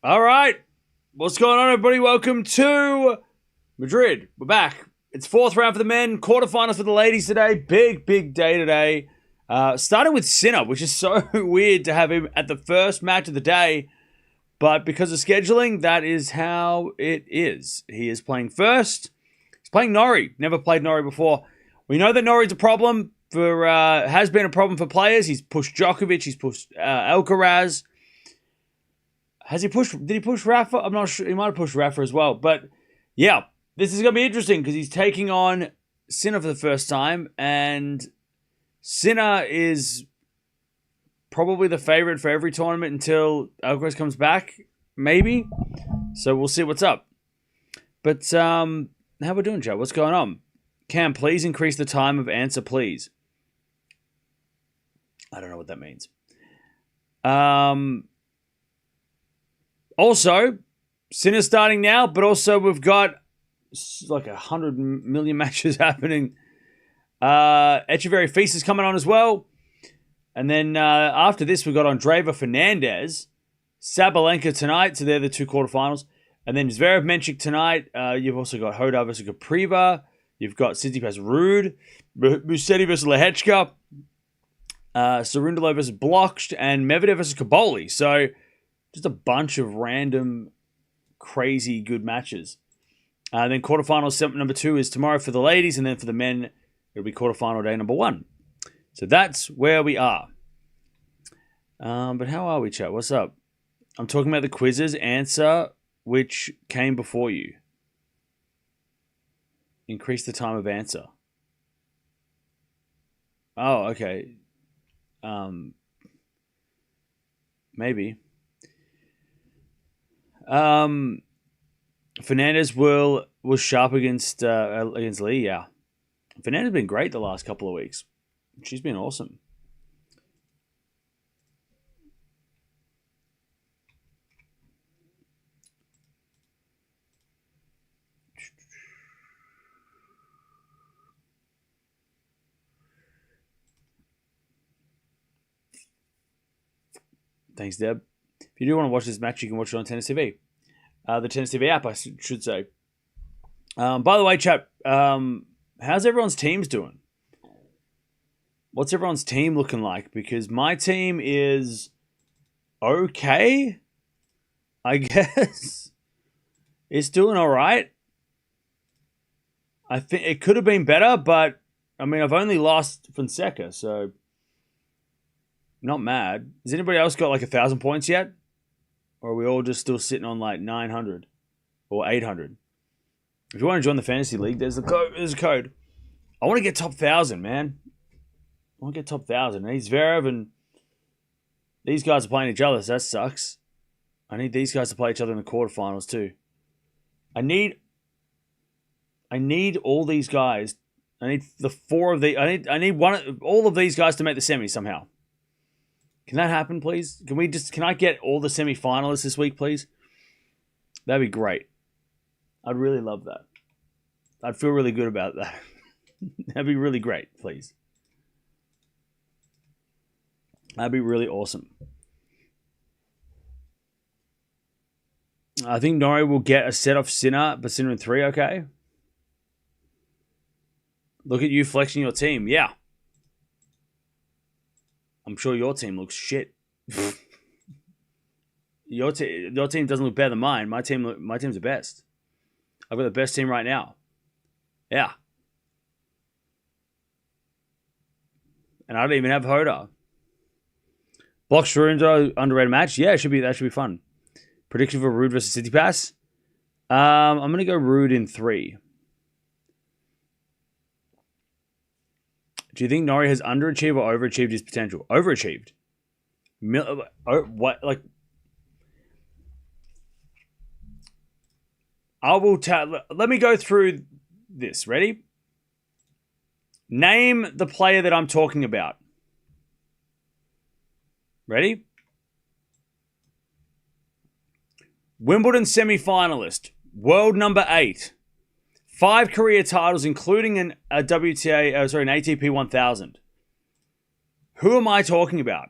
All right. What's going on, everybody? Welcome to Madrid. We're back. It's fourth round for the men, quarterfinals for the ladies today. Big day today. Starting with Sinner, which is so weird to have him at the first match of the day. But because of scheduling, that is how it is. He is playing first. He's playing Norrie. Never played Norrie before. We know that Norrie's a problem has been a problem for players. He's pushed Djokovic. He's pushed Alcaraz. Did he push Rafa? I'm not sure. He might have pushed Rafa as well. But yeah, this is going to be interesting because he's taking on Sinner for the first time. And Sinner is probably the favorite for every tournament until Alcaraz comes back, maybe. So we'll see what's up. But how we doing, Joe? What's going on? Cam, please increase the time of answer, please. I don't know what that means. Also, Sinner's starting now, but also we've got like 100 million matches happening. Echeverry Feast is coming on as well. And then after this, we've got Andreeva Fernandez, Sabalenka tonight. So they're the two quarterfinals. And then Zverev Menchik tonight. You've also got Hoda versus Kapriva. You've got Tsitsipas Rude, Musetti versus Lehechka, Cerundolo versus Blokht, and Medvedev versus Kaboli. So just a bunch of random, crazy good matches. Then quarterfinals number 2 is tomorrow for the ladies, and then for the men, it'll be quarterfinal day number 1. So that's where we are. But how are we, chat? What's up? I'm talking about the quizzes. Answer which came before you. Increase the time of answer. Oh, okay. Maybe. Fernandez was sharp against Lee, yeah. Fernandez has been great the last couple of weeks. She's been awesome. Thanks, Deb. If you do want to watch this match, you can watch it on Tennis TV. The Tennis TV app, I should say. By the way, chat, how's everyone's teams doing? What's everyone's team looking like? Because my team is okay, I guess. It's doing all right. I think it could have been better, but I mean, I've only lost Fonseca, so not mad. Has anybody else got like 1,000 points yet? Or are we all just still sitting on like 900 or 800? If you want to join the fantasy league, there's a code. I want to get top 1,000, man. I want to get top 1,000. I need Zverev and these guys are playing each other, so that sucks. I need these guys to play each other in the quarterfinals too. I need all these guys. I need the 4 of the. I need all of these guys to make the semis somehow. Can that happen, please? Can I get all the semi-finalists this week, please? That'd be great. I'd really love that. I'd feel really good about that. That'd be really great, please. That'd be really awesome. I think Norrie will get a set off Sinner, but Sinner in 3, okay? Look at you flexing your team. Yeah. I'm sure your team looks shit. Your team doesn't look better than mine. My team's the best. I've got the best team right now. Yeah. And I don't even have Hoda. Block Schrödinger underrated match. Yeah, that should be fun. Prediction for Rude versus Tsitsipas. I'm gonna go Rude in 3. Do you think Norrie has underachieved or overachieved his potential? Overachieved. What? Like, I will tell. Let me go through this. Ready? Name the player that I'm talking about. Ready? Wimbledon semi-finalist, world number 8, 5 career titles, including an ATP 1000. Who am I talking about?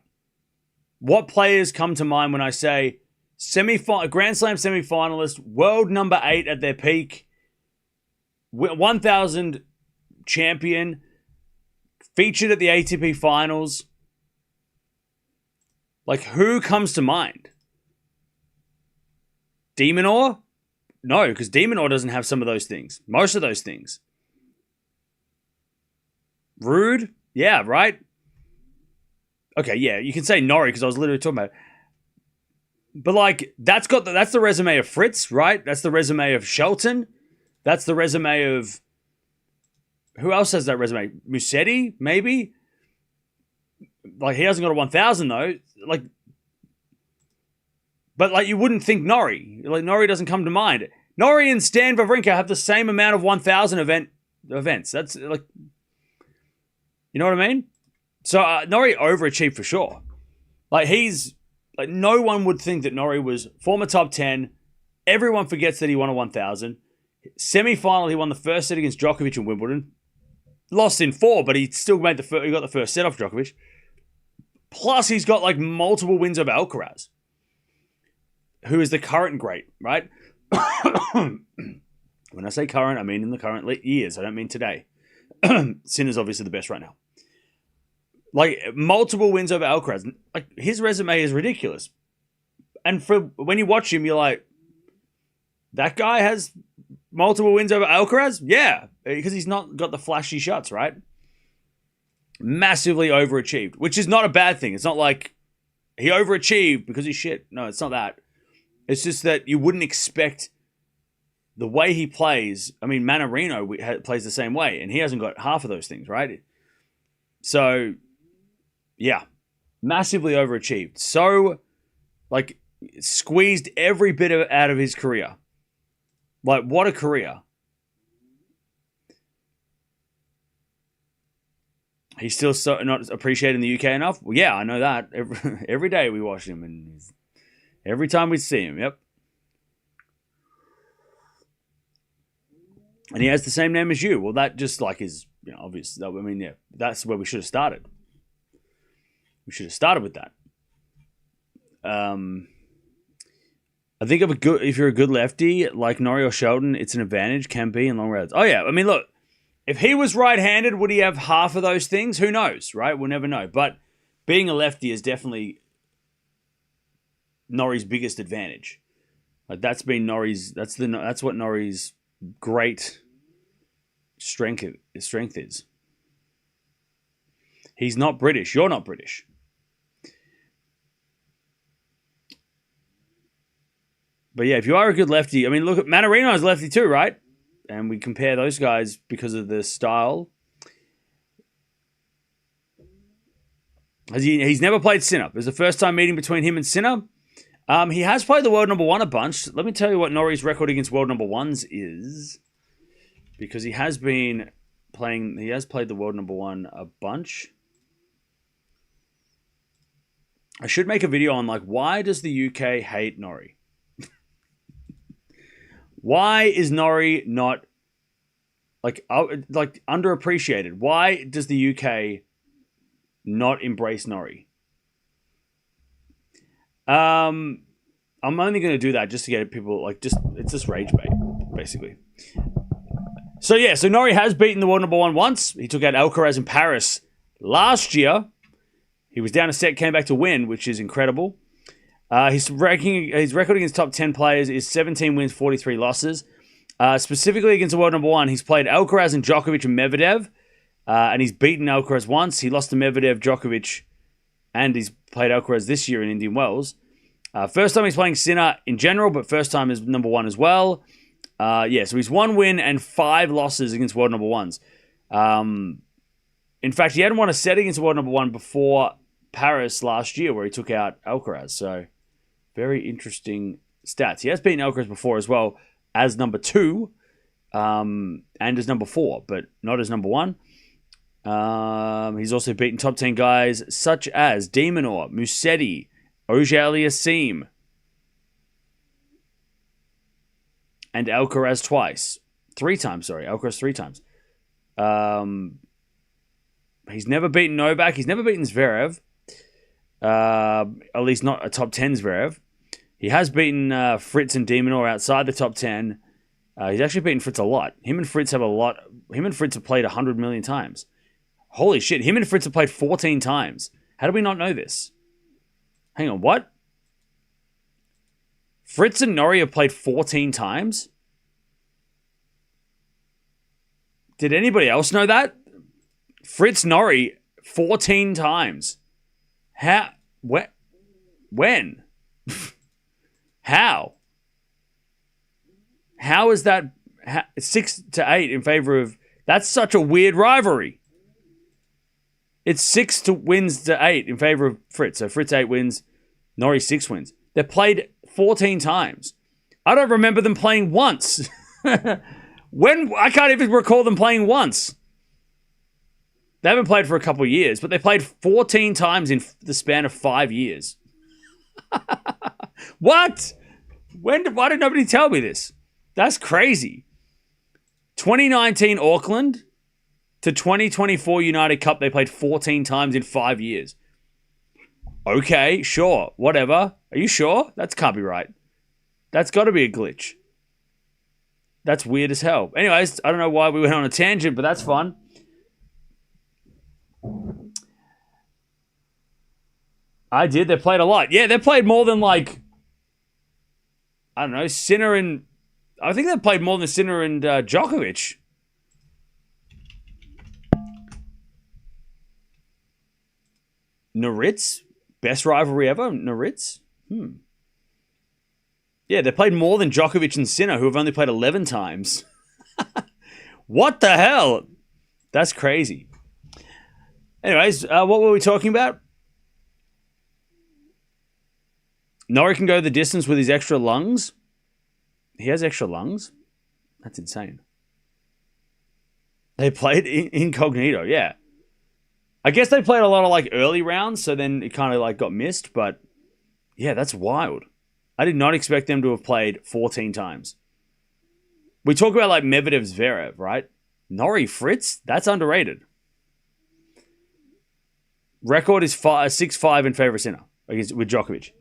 What players come to mind when I say Grand Slam semi-finalist, world number 8 at their peak, 1,000 champion, featured at the ATP finals. Like, who comes to mind? de Minaur? No, because de Minaur doesn't have some of those things. Most of those things. Rude? Yeah, right? Okay, yeah, you can say Norrie because I was literally talking about it. But, like, that's the resume of Fritz, right? That's the resume of Shelton. That's the resume of... Who else has that resume? Musetti, maybe? Like, he hasn't got a 1,000, though. Like... But, like, you wouldn't think Norrie. Like, Norrie doesn't come to mind. Norrie and Stan Wawrinka have the same amount of 1,000 events. That's, like... You know what I mean? So, Norrie overachieved for sure. Like, he's... Like, no one would think that Norrie was former top 10. Everyone forgets that he won a 1,000. Semi-final, he won the first set against Djokovic in Wimbledon. Lost in 4, but he still made he got the first set off Djokovic. Plus, he's got, like, multiple wins over Alcaraz, who is the current great, right? When I say current, I mean in the current years. I don't mean today. Sinner's obviously the best right now. Like, multiple wins over Alcaraz. Like, his resume is ridiculous. And when you watch him, you're like, that guy has multiple wins over Alcaraz? Yeah, because he's not got the flashy shots, right? Massively overachieved, which is not a bad thing. It's not like he overachieved because he's shit. No, it's not that. It's just that you wouldn't expect the way he plays. I mean, Mannarino plays the same way, and he hasn't got half of those things, right? So... Yeah, massively overachieved. So, like, squeezed every bit out of his career. Like, what a career. He's still not appreciated in the UK enough? Well, yeah, I know that. Every day we watch him, and every time we see him, yep. And he has the same name as you. Well, that just, like, is, you know, obvious. I mean, yeah, that's where we should have started. We should have started with that. I think if you're a good lefty like Norrie or Sheldon, it's an advantage, can be in long rounds. Oh yeah, I mean, look, if he was right-handed, would he have half of those things? Who knows, right? We'll never know. But being a lefty is definitely Norrie's biggest advantage. Like, that's been Norrie's. That's what Norrie's great strength is. He's not British. You're not British. But yeah, if you are a good lefty, I mean, look at Mannarino's lefty too, right? And we compare those guys because of the style. He's never played Sinner. It's the first time meeting between him and Sinner. He has played the world number 1 a bunch. Let me tell you what Norrie's record against world number 1s is. Because he has been playing, he has played the world number 1 a bunch. I should make a video on, like, why does the UK hate Norrie? Why is Norrie not, like underappreciated? Why does the UK not embrace Norrie? I'm only going to do that just to get people, like, it's just rage bait, basically. So yeah, so Norrie has beaten the world number 1 once. He took out Alcaraz in Paris last year. He was down a set, came back to win, which is incredible. His record against top 10 players is 17 wins, 43 losses. Specifically against the world number 1, he's played Alcaraz and Djokovic and Medvedev, and he's beaten Alcaraz once. He lost to Medvedev, Djokovic, and he's played Alcaraz this year in Indian Wells. First time he's playing Sinner in general, but first time is number 1 as well. So he's 1 win and 5 losses against world number 1s. In fact, he hadn't won a set against world number 1 before Paris last year, where he took out Alcaraz. So, very interesting stats. He has beaten Alcaraz before as well as number 2 and as number 4, but not as number 1. He's also beaten top 10 guys such as de Minaur, Musetti, Auger-Aliassime, and Alcaraz twice. 3 times, sorry. Alcaraz 3 times. He's never beaten Novak. He's never beaten Zverev. At least not a top 10 Zverev. He has beaten Fritz and Demonor outside the top 10. He's actually beaten Fritz a lot. Him and Fritz have played 100 million times. Holy shit, him and Fritz have played 14 times. How do we not know this? Hang on, what? Fritz and Norrie have played 14 times? Did anybody else know that? Fritz Norrie, 14 times. How? When? How? How is that 6-8 in favor of... That's such a weird rivalry. It's 6-8 in favor of Fritz. So Fritz 8 wins, Norrie 6 wins. They're played 14 times. I don't remember them playing once. When? I can't even recall them playing once. They haven't played for a couple of years, but they played 14 times in the span of 5 years. What? Why did nobody tell me this? That's crazy. 2019 Auckland to 2024 United Cup, they played 14 times in 5 years. Okay, sure, whatever. Are you sure? That can't be right. That's got to be a glitch. That's weird as hell. Anyways, I don't know why we went on a tangent, but that's fun. I did. They played a lot. Yeah, they played more than like... I don't know, Sinner and... I think they played more than Sinner and Djokovic. Noritz? Best rivalry ever? Noritz? Yeah, they played more than Djokovic and Sinner, who have only played 11 times. What the hell? That's crazy. Anyways, what were we talking about? Norrie can go the distance with his extra lungs. He has extra lungs? That's insane. They played incognito, yeah. I guess they played a lot of like early rounds, so then it kind of like got missed, but yeah, that's wild. I did not expect them to have played 14 times. We talk about like Medvedev Zverev, right? Norrie Fritz, that's underrated. Record is 6-5 in favor of Sinner with Djokovic.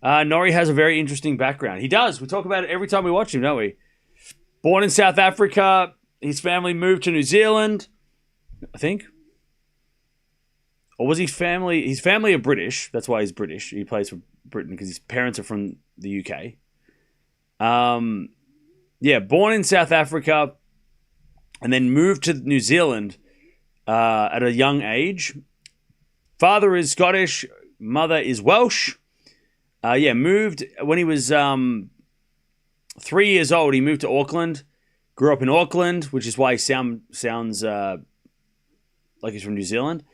Norrie has a very interesting background. He does. We talk about it every time we watch him, don't we? Born in South Africa. His family moved to New Zealand, I think. Or was his family... His family are British. That's why he's British. He plays for Britain because his parents are from the UK. Yeah, born in South Africa and then moved to New Zealand at a young age. Father is Scottish. Mother is Welsh. Moved when he was 3 years old. He moved to Auckland, grew up in Auckland, which is why he sounds like he's from New Zealand.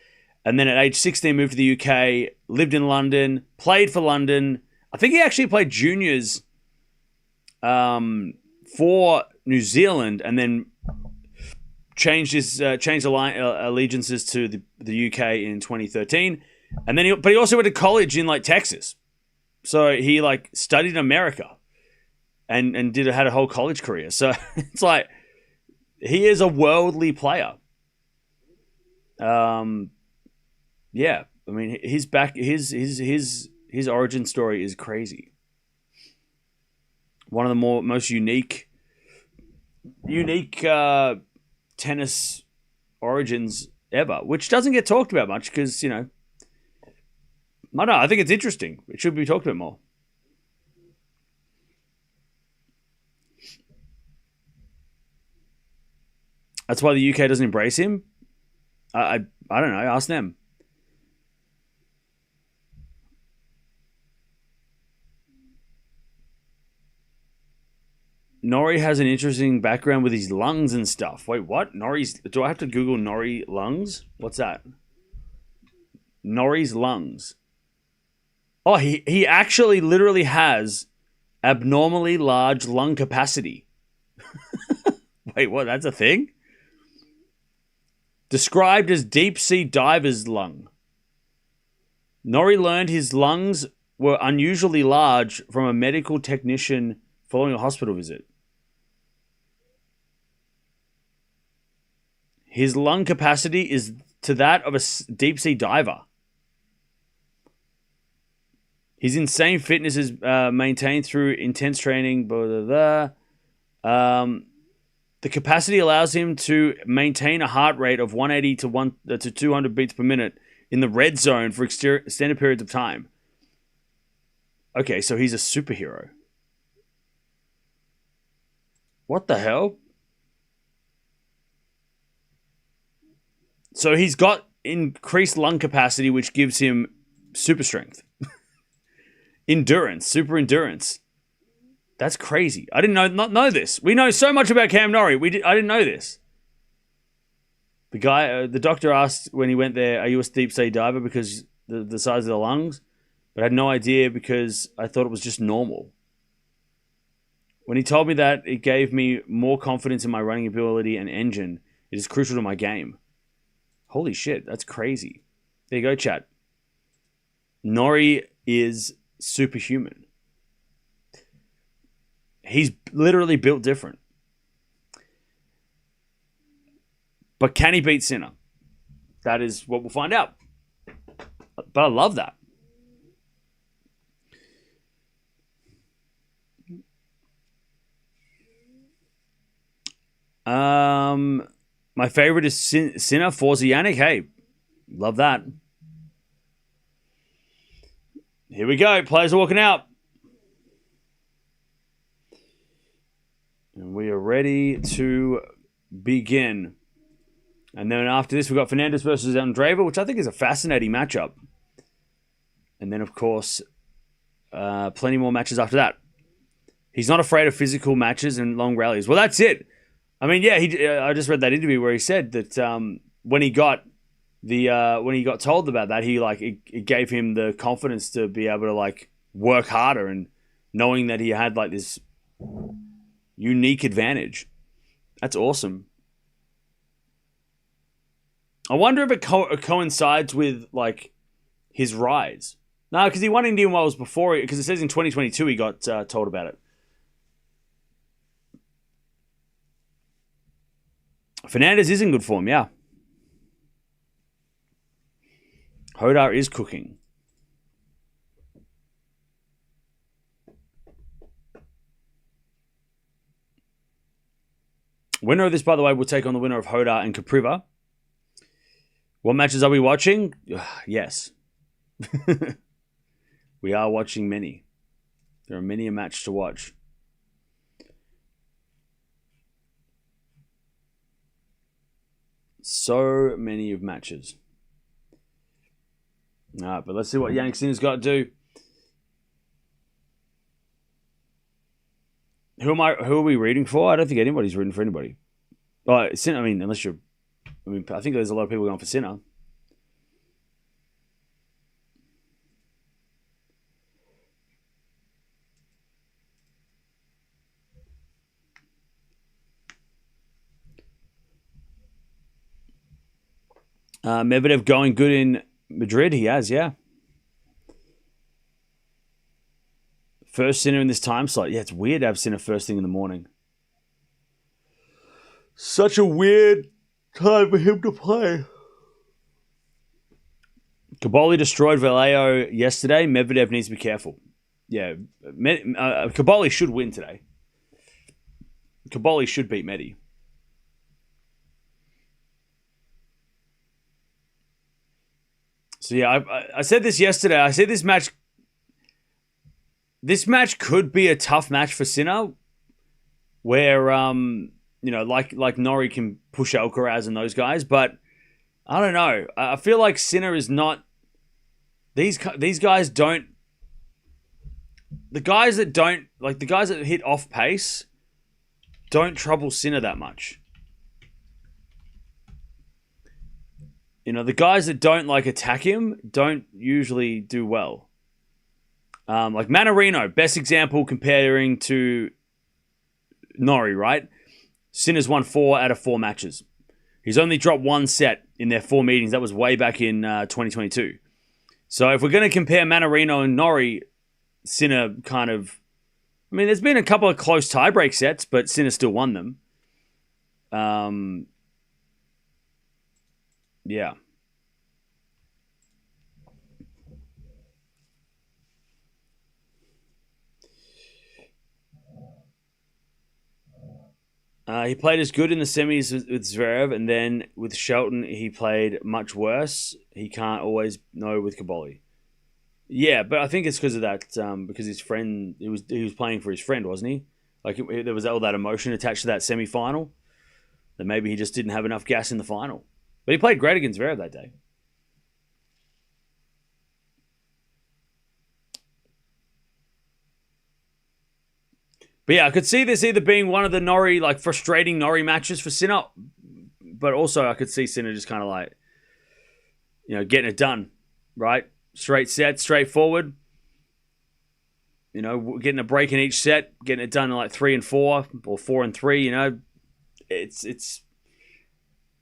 And then at age 16, moved to the UK, lived in London, played for London. I think he actually played juniors for New Zealand, and then changed allegiances to the UK in 2013. And then but he also went to college in like Texas. So he like studied in America and had a whole college career. So it's like he is a worldly player. Yeah, I mean his origin story is crazy. One of the most unique tennis origins ever, which doesn't get talked about much because, you know, I don't know, I think it's interesting. It should be talked about more. That's why the UK doesn't embrace him. I don't know. Ask them. Norrie has an interesting background with his lungs and stuff. Wait, what? Do I have to Google Norrie lungs? What's that? Norrie's lungs. Oh, he actually literally has abnormally large lung capacity. Wait, what? That's a thing? Described as deep sea diver's lung. Norrie learned his lungs were unusually large from a medical technician following a hospital visit. His lung capacity is to that of a deep sea diver. His insane fitness is maintained through intense training. Blah, blah, blah. The capacity allows him to maintain a heart rate of 180 to 200 beats per minute in the red zone for extended periods of time. Okay, so he's a superhero. What the hell? So he's got increased lung capacity, which gives him super strength. Endurance, super endurance. That's crazy. I didn't not know this. We know so much about Cam Norrie. I didn't know this. The doctor asked when he went there, "Are you a deep sea diver?" Because the size of the lungs, but I had no idea because I thought it was just normal. When he told me that, it gave me more confidence in my running ability and engine. It is crucial to my game. Holy shit, that's crazy. There you go, chat. Norrie is superhuman. He's literally built different. But can he beat Sinner? That is what we'll find out. But I love that. My favorite is Sinner, Forza Jannik. Hey, love that. Here we go. Players are walking out. And we are ready to begin. And then after this, we've got Fernandez versus Andreeva, which I think is a fascinating matchup. And then, of course, plenty more matches after that. He's not afraid of physical matches and long rallies. Well, that's it. I mean, yeah, I just read that interview where he said that when he got told about that, it gave him the confidence to be able to work harder and knowing that he had this unique advantage. That's awesome. I wonder if it coincides with his rise. No, because he won Indian Wells before, because it says in 2022 he got told about it. Fernandez is in good form, yeah. Hodar is cooking. Winner of this, by the way, will take on the winner of Hodar and Capriva. What matches are we watching? Yes. We are watching many. There are many a match to watch. So many of matches. All right, but let's see what Jannik Sinner's got to do. Who are we rooting for? I don't think anybody's rooting for anybody. Oh, Sinner, I think there's a lot of people going for Sinner. Medvedev going good in Madrid. He has, yeah. First Sinner in this time slot. Yeah, it's weird to have Sinner first thing in the morning. Such a weird time for him to play. Caboli destroyed Vallejo yesterday. Medvedev needs to be careful. Yeah, Caboli should win today. Caboli should beat Medi. So yeah, I said this yesterday. I said this match could be a tough match for Sinner, where like Norrie can push Alcaraz and those guys, but I don't know. I feel like Sinner is not. These guys don't. The guys that hit off pace don't trouble Sinner that much. The guys that don't attack him don't usually do well. Like Manarino, best example comparing to Norrie, right? Sinner's won 4 out of 4 matches. He's only dropped 1 set in their 4 meetings. That was way back in 2022. So if we're going to compare Manarino and Norrie, Sinner kind of... there's been a couple of close tiebreak sets, but Sinner still won them. Yeah. He played as good in the semis with Zverev, and then with Shelton, he played much worse. He can't always know with Caboli. Yeah, but I think it's because of that. Because his friend, he was playing for his friend, wasn't he? Like there was all that emotion attached to that semi-final. That maybe he just didn't have enough gas in the final. But he played great against Zverev that day. But yeah, I could see this either being one of the Norrie, like frustrating Norrie matches for Sinner, but also I could see Sinner just kind of like, getting it done, right? Straight set, straightforward. Getting a break in each set, getting it done in like 3 and 4 or 4 and 3. It's.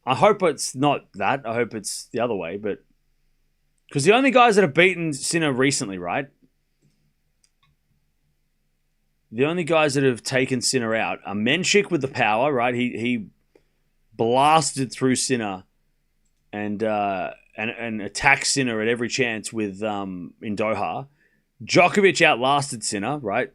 I hope it's not that. I hope it's the other way, but because the only guys that have beaten Sinner recently, right? The only guys that have taken Sinner out are Menchik with the power, right? He blasted through Sinner and attacked Sinner at every chance with in Doha. Djokovic outlasted Sinner, right?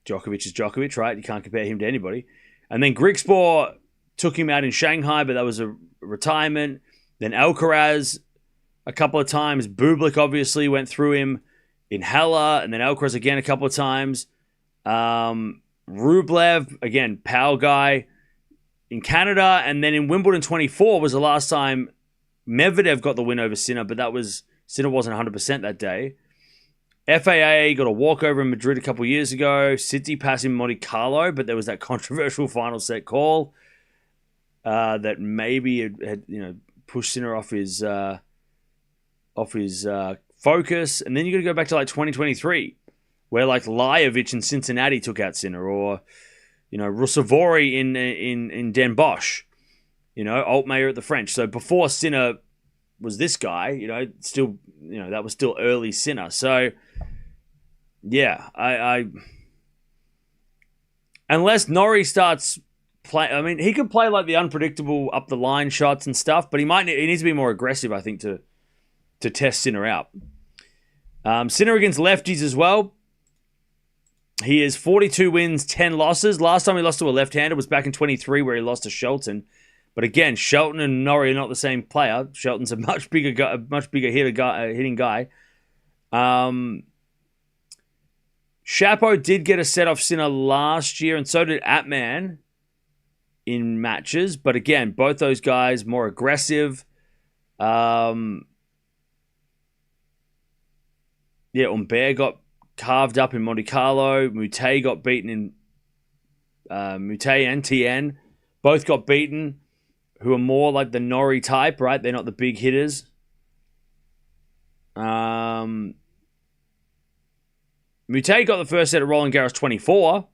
Djokovic is Djokovic, right? You can't compare him to anybody. And then Grigspor took him out in Shanghai, but that was a retirement. Then Alcaraz a couple of times. Bublik obviously went through him in Halle, and then Alcaraz again a couple of times. Rublev, again, power guy in Canada. And then in Wimbledon 24 was the last time Medvedev got the win over Sinner, but Sinner wasn't 100% that day. FAA got a walkover in Madrid a couple of years ago. Tsitsipas in Monte Carlo, but there was that controversial final set call that maybe had pushed Sinner off his focus. And then you got to go back to like 2023. Where like Lajovic in Cincinnati took out Sinner, or Russovori in Den Bosch, Altmaier at the French. So before Sinner was this guy, still that was still early Sinner. So yeah, I unless Norrie starts play, I mean he could play like the unpredictable up the line shots and stuff, but he needs to be more aggressive, I think, to test Sinner out. Sinner against lefties as well. He is 42 wins, 10 losses. Last time he lost to a left-hander was back in 23 where he lost to Shelton. But again, Shelton and Norrie are not the same player. Shelton's a much bigger hitting guy. Shapo did get a set off Sinner last year, and so did Atman in matches. But again, both those guys more aggressive. Humbert got carved up in Monte Carlo. Mute got beaten in Mute and Tien both got beaten, who are more like the Norrie type, right? They're not the big hitters. Mute got the first set at Roland Garros 24,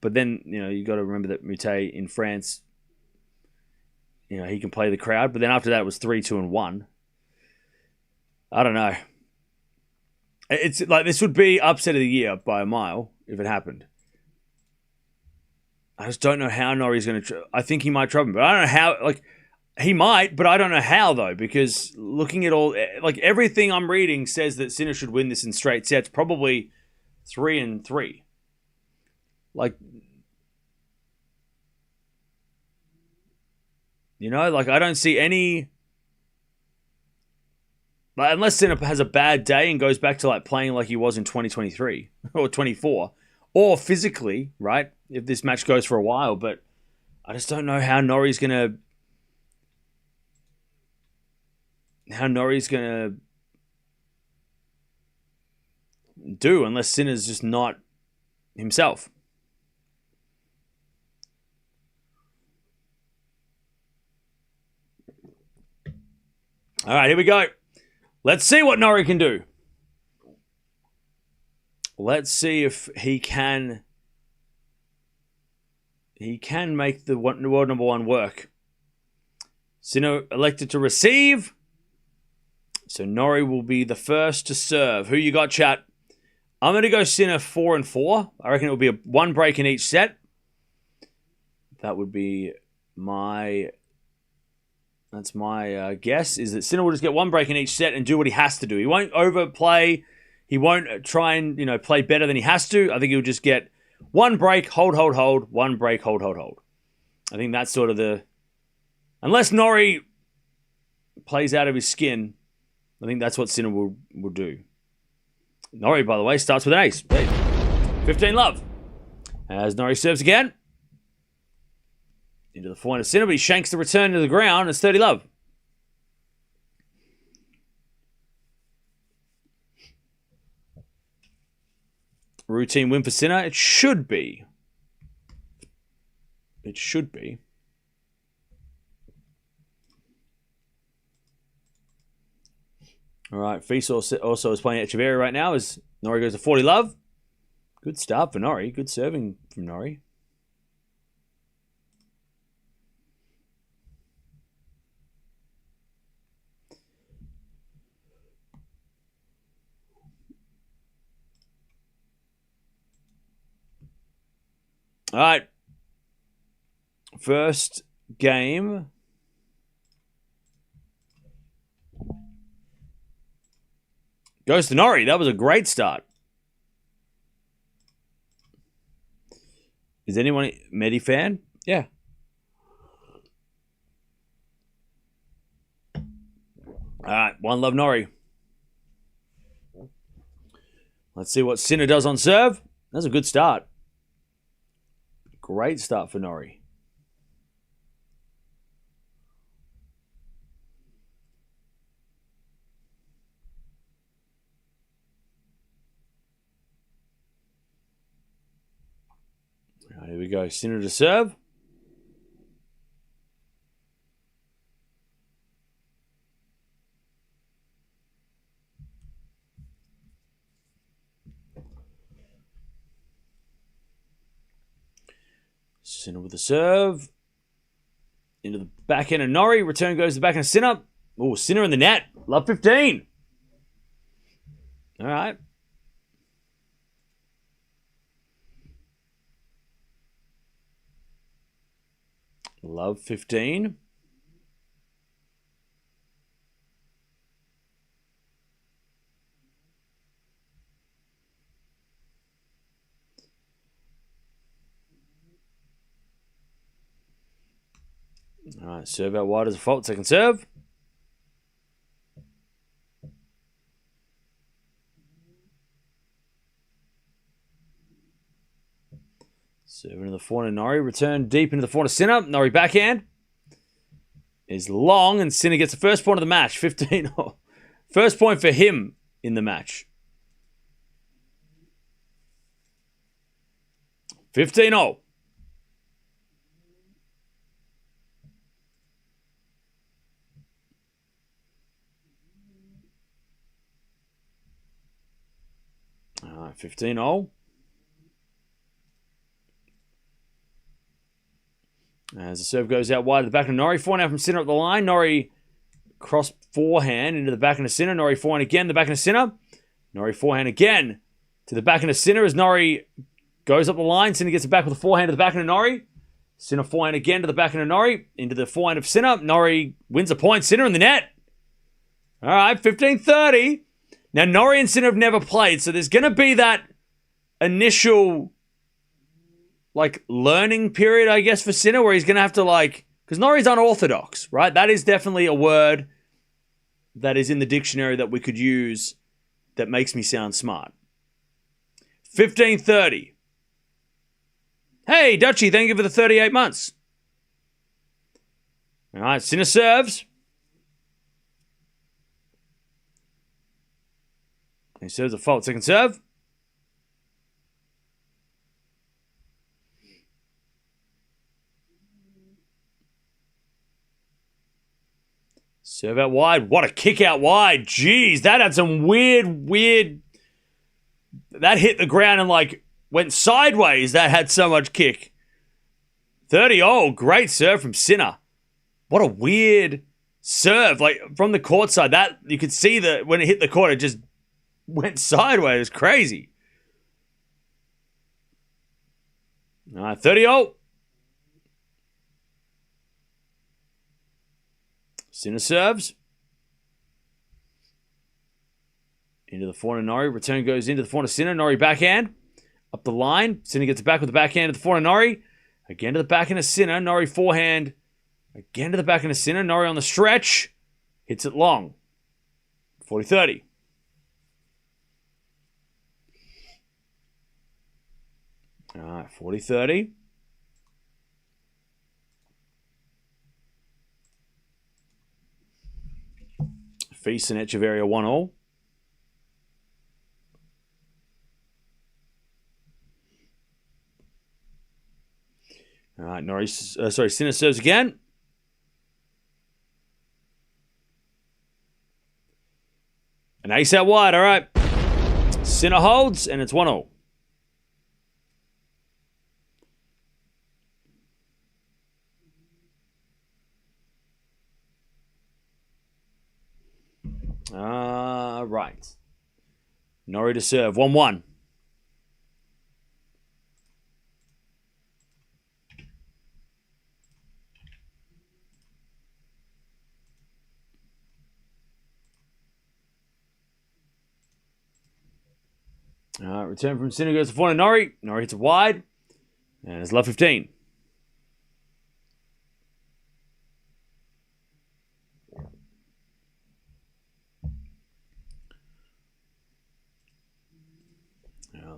but then you got to remember that Mute in France, he can play the crowd, but then after that it was 3-2 and 1. I don't know. It's like this would be upset of the year by a mile if it happened. I just don't know how Norrie's going to. I think he might trouble him, but I don't know how. Like he might, but I don't know how though. Because looking at all, like everything I'm reading says that Sinner should win this in straight sets, probably 3 and 3. Like I don't see any. Like, unless Sinner has a bad day and goes back to like playing like he was in 2023 or 24, or physically, right? If this match goes for a while, but I just don't know how Norrie's gonna do unless Sinner's just not himself. All right, here we go. Let's see what Norrie can do. Let's see if he can make the world number one work. Sinner elected to receive. So Norrie will be the first to serve. Who you got, chat? I'm going to go Sinner 4 and 4. I reckon it will be a 1 break in each set. That would be my... That's my guess, is that Sinner will just get 1 break in each set and do what he has to do. He won't overplay. He won't try and, play better than he has to. I think he'll just get 1 break, hold, 1 break, hold. I think that's sort of the... Unless Norrie plays out of his skin, I think that's what Sinner will do. Norrie, by the way, starts with an ace. 15 love. As Norrie serves again. Into the forehand of Sinner, but he shanks the return to the ground. It's 30 love. Routine win for Sinner. It should be. It should be. All right, Feast also is playing Echeverria right now as Norrie goes to 40 love. Good start for Norrie. Good serving from Norrie. All right. First game. Goes to Norrie. That was a great start. Is anyone a Medi fan? Yeah. All right. One love Norrie. Let's see what Sinner does on serve. That's a good start. Great start for Norrie. All right, here we go. Sinner to serve. Sinner with the serve. Into the back end of Norrie. Return goes to the back end of Sinner. Oh, Sinner in the net. Love 15. All right. Love 15. All right, serve out wide as a fault. Second serve. Serve into the forehand of Norrie. Return deep into the forehand of Sinner. Norrie backhand is long, and Sinner gets the first point of the match. 15. First point for him in the match. 15-0. All right, 15-0. As the serve goes out wide to the back of Norrie. Forehand from Sinner up the line. Norrie cross forehand into the back of Sinner. Norrie forehand again, the back of Sinner. Norrie forehand again to the back of Sinner as Norrie goes up the line. Sinner gets it back with the forehand to the back of Norrie. Sinner forehand again to the back of Norrie. Into the forehand of Sinner. Norrie wins a point. Sinner in the net. All right, 15-30. Now, Norrie and Sinner have never played, so there's going to be that initial learning period, I guess, for Sinner, where he's going to have to because Norrie's unorthodox, right? That is definitely a word that is in the dictionary that we could use that makes me sound smart. 15-30. Hey, Dutchie, thank you for the 38 months. All right, Sinner serves. He serves a fault. Second serve. Serve out wide. What a kick out wide. Jeez, that had some weird... That hit the ground and went sideways. That had so much kick. 30. Oh, great serve from Sinner. What a weird serve. From the court side, that you could see that when it hit the court, it just went sideways. It was crazy. All right, 30-0. Sinner serves. Into the forehand of Norrie. Return goes into the forehand of Sinner. Norrie backhand. Up the line. Sinner gets it back with the backhand to the forehand of Norrie. Again to the backhand of Sinner. Norrie forehand. Again to the backhand of Sinner. Norrie on the stretch. Hits it long. 40-30. All right, 40-30. Feast and Echeverria 1-all. All right, Sinner serves again. An ace out wide, all right. Sinner holds, and it's 1-all. Right. Norrie to serve. 1-1. Return from Sinner goes to forehand. Norrie. Norrie hits it wide. And it's love 15.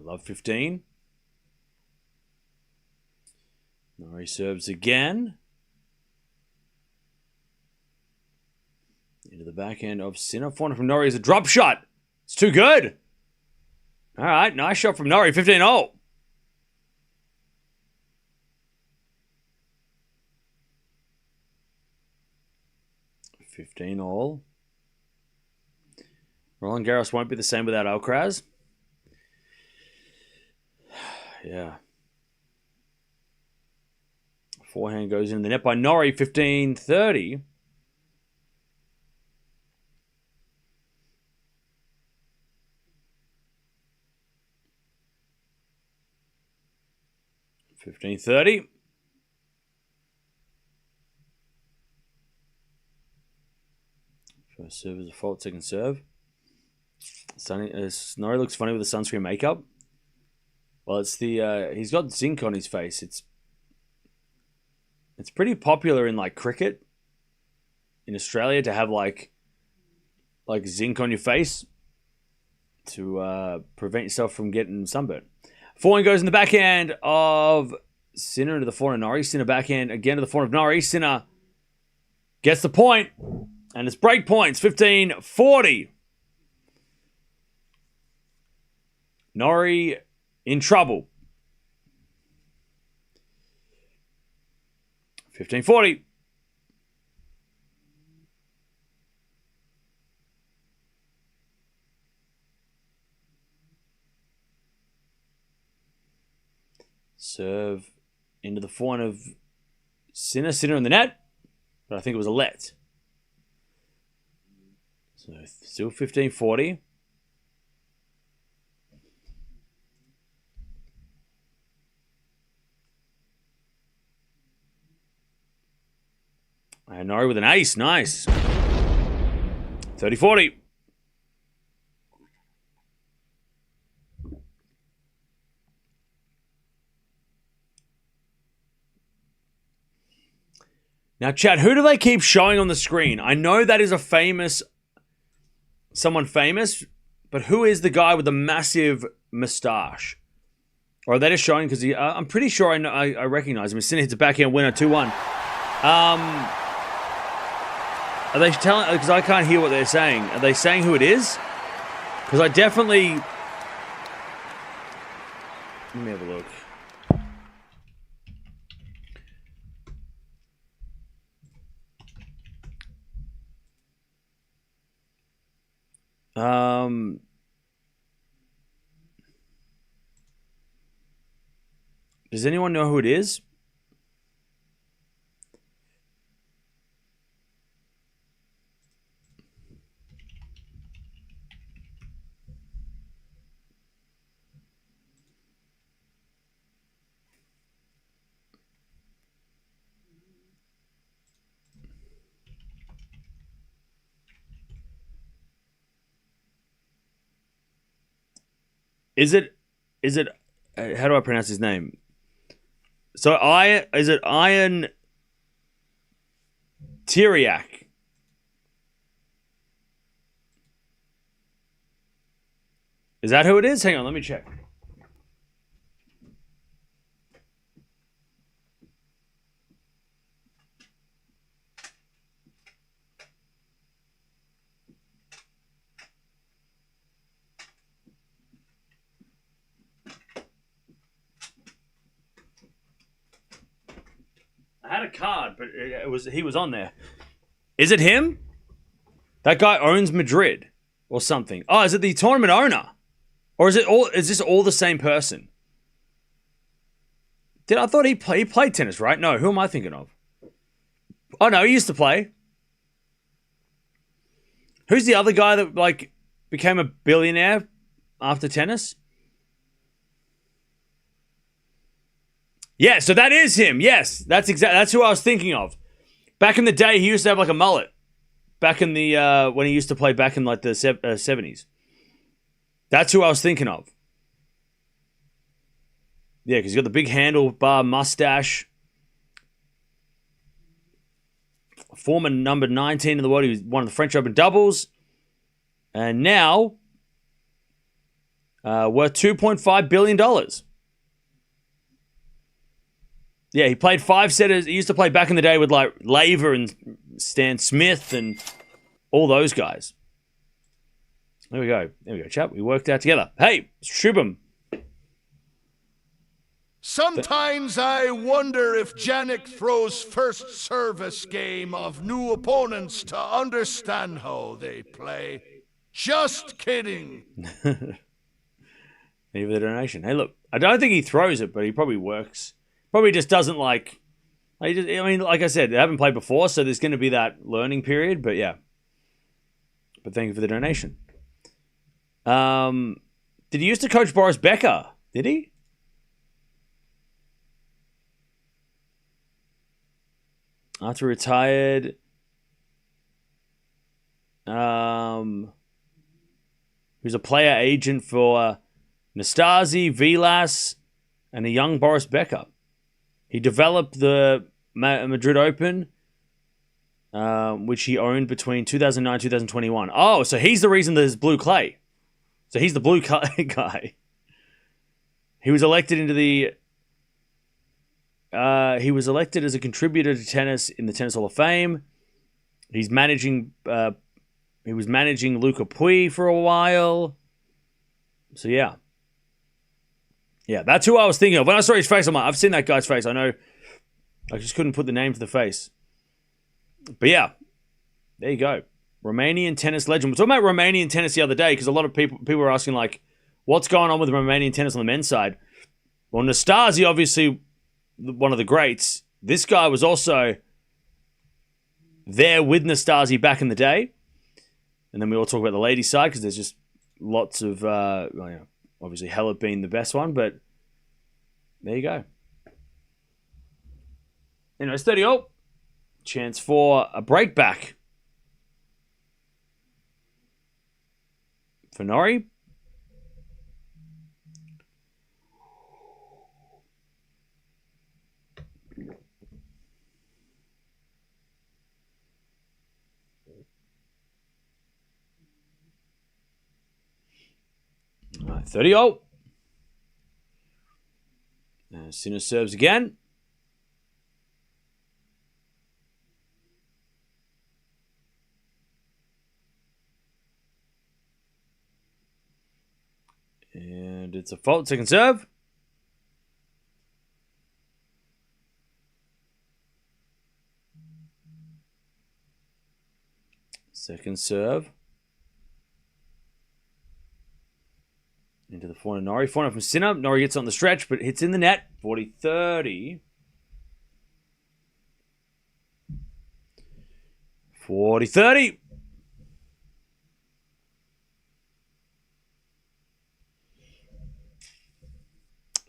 Love 15. Norrie serves again. Into the backhand of Sinner. Forehand from Norrie is a drop shot. It's too good. All right, nice shot from Norrie. 15-all. Roland Garros won't be the same without Alcaraz. Yeah. Forehand goes in the net by Norrie. 15-30. First serve is a fault, second serve. Norrie looks funny with the sunscreen makeup. Well, it's the he's got zinc on his face. It's pretty popular in like cricket in Australia to have like zinc on your face to prevent yourself from getting sunburnt. Forehand goes in the backhand of Sinner into the forehand of Norrie. Sinner backhand again to the forehand of Norrie. Sinner gets the point, and it's break points. 15-40. Norrie in trouble. 15-40. Serve into the forehand of Sinner. Sinner in the net, but I think it was a let. So still 15-40. And Norrie with an ace. Nice. 30-40. Now, Chad, who do they keep showing on the screen? I know that is someone famous, but who is the guy with the massive moustache? Or are they just showing because I'm pretty sure I recognize him. Sinner hits a backhand winner, 2-1. Are they telling? Because I can't hear what they're saying. Are they saying who it is? Because I definitely. Let me have a look. Does anyone know who it is? Is it, how do I pronounce his name? So is it Iron Tiriac? Is that who it is? Hang on, let me check. I had a card, but he was on there. Is it him? That guy owns Madrid or something. Oh, is it the tournament owner? Or is this all the same person? I thought he played tennis, right? No, who am I thinking of? Oh no, he used to play. Who's the other guy that became a billionaire after tennis? Yeah, so that is him. Yes, that's who I was thinking of. Back in the day, he used to have a mullet. Back in the when he used to play back in the 70s. That's who I was thinking of. Yeah, because he's got the big handlebar mustache. Former number 19 in the world. He was won the French Open doubles. And now, worth $2.5 billion. Yeah, he played 5-setters. He used to play back in the day with Laver and Stan Smith and all those guys. There we go, chap. We worked out together. Hey, Shubham. Sometimes I wonder if Jannik throws first service game of new opponents to understand how they play. Just kidding. Leave the donation. Hey, look, I don't think he throws it, but he probably works. Probably just doesn't like I mean, like I said, they haven't played before, so there's going to be that learning period, but yeah. But thank you for the donation. Did he used to coach Boris Becker? Did he? After retired, who's a player agent for Nastasi, Vilas, and a young Boris Becker. He developed the Madrid Open, which he owned between 2009 and 2021. Oh, so he's the reason there's blue clay. So he's the blue clay guy. He was elected into the... he was elected as a contributor to tennis in the Tennis Hall of Fame. He's managing... he was managing Luca Puig for a while. So, yeah. Yeah, that's who I was thinking of. When I saw his face, I'm like, I've seen that guy's face. I know. I just couldn't put the name to the face. But yeah, there you go. Romanian tennis legend. We're talking about Romanian tennis the other day because a lot of people were asking, like, what's going on with Romanian tennis on the men's side? Well, Nastasi, obviously, one of the greats. This guy was also there with Nastasi back in the day. And then we all talk about the ladies' side because there's just lots of, obviously Hellep being the best one, but there you go. Anyway, it's 30-all. Chance for a break back for Norrie. All right, 30-all. Sinner serves again. And it's a fault. Second serve. Second serve. Into the forehand Norrie. Forehand from Sinner. Norrie gets on the stretch, but hits in the net. 40-30. 40-30.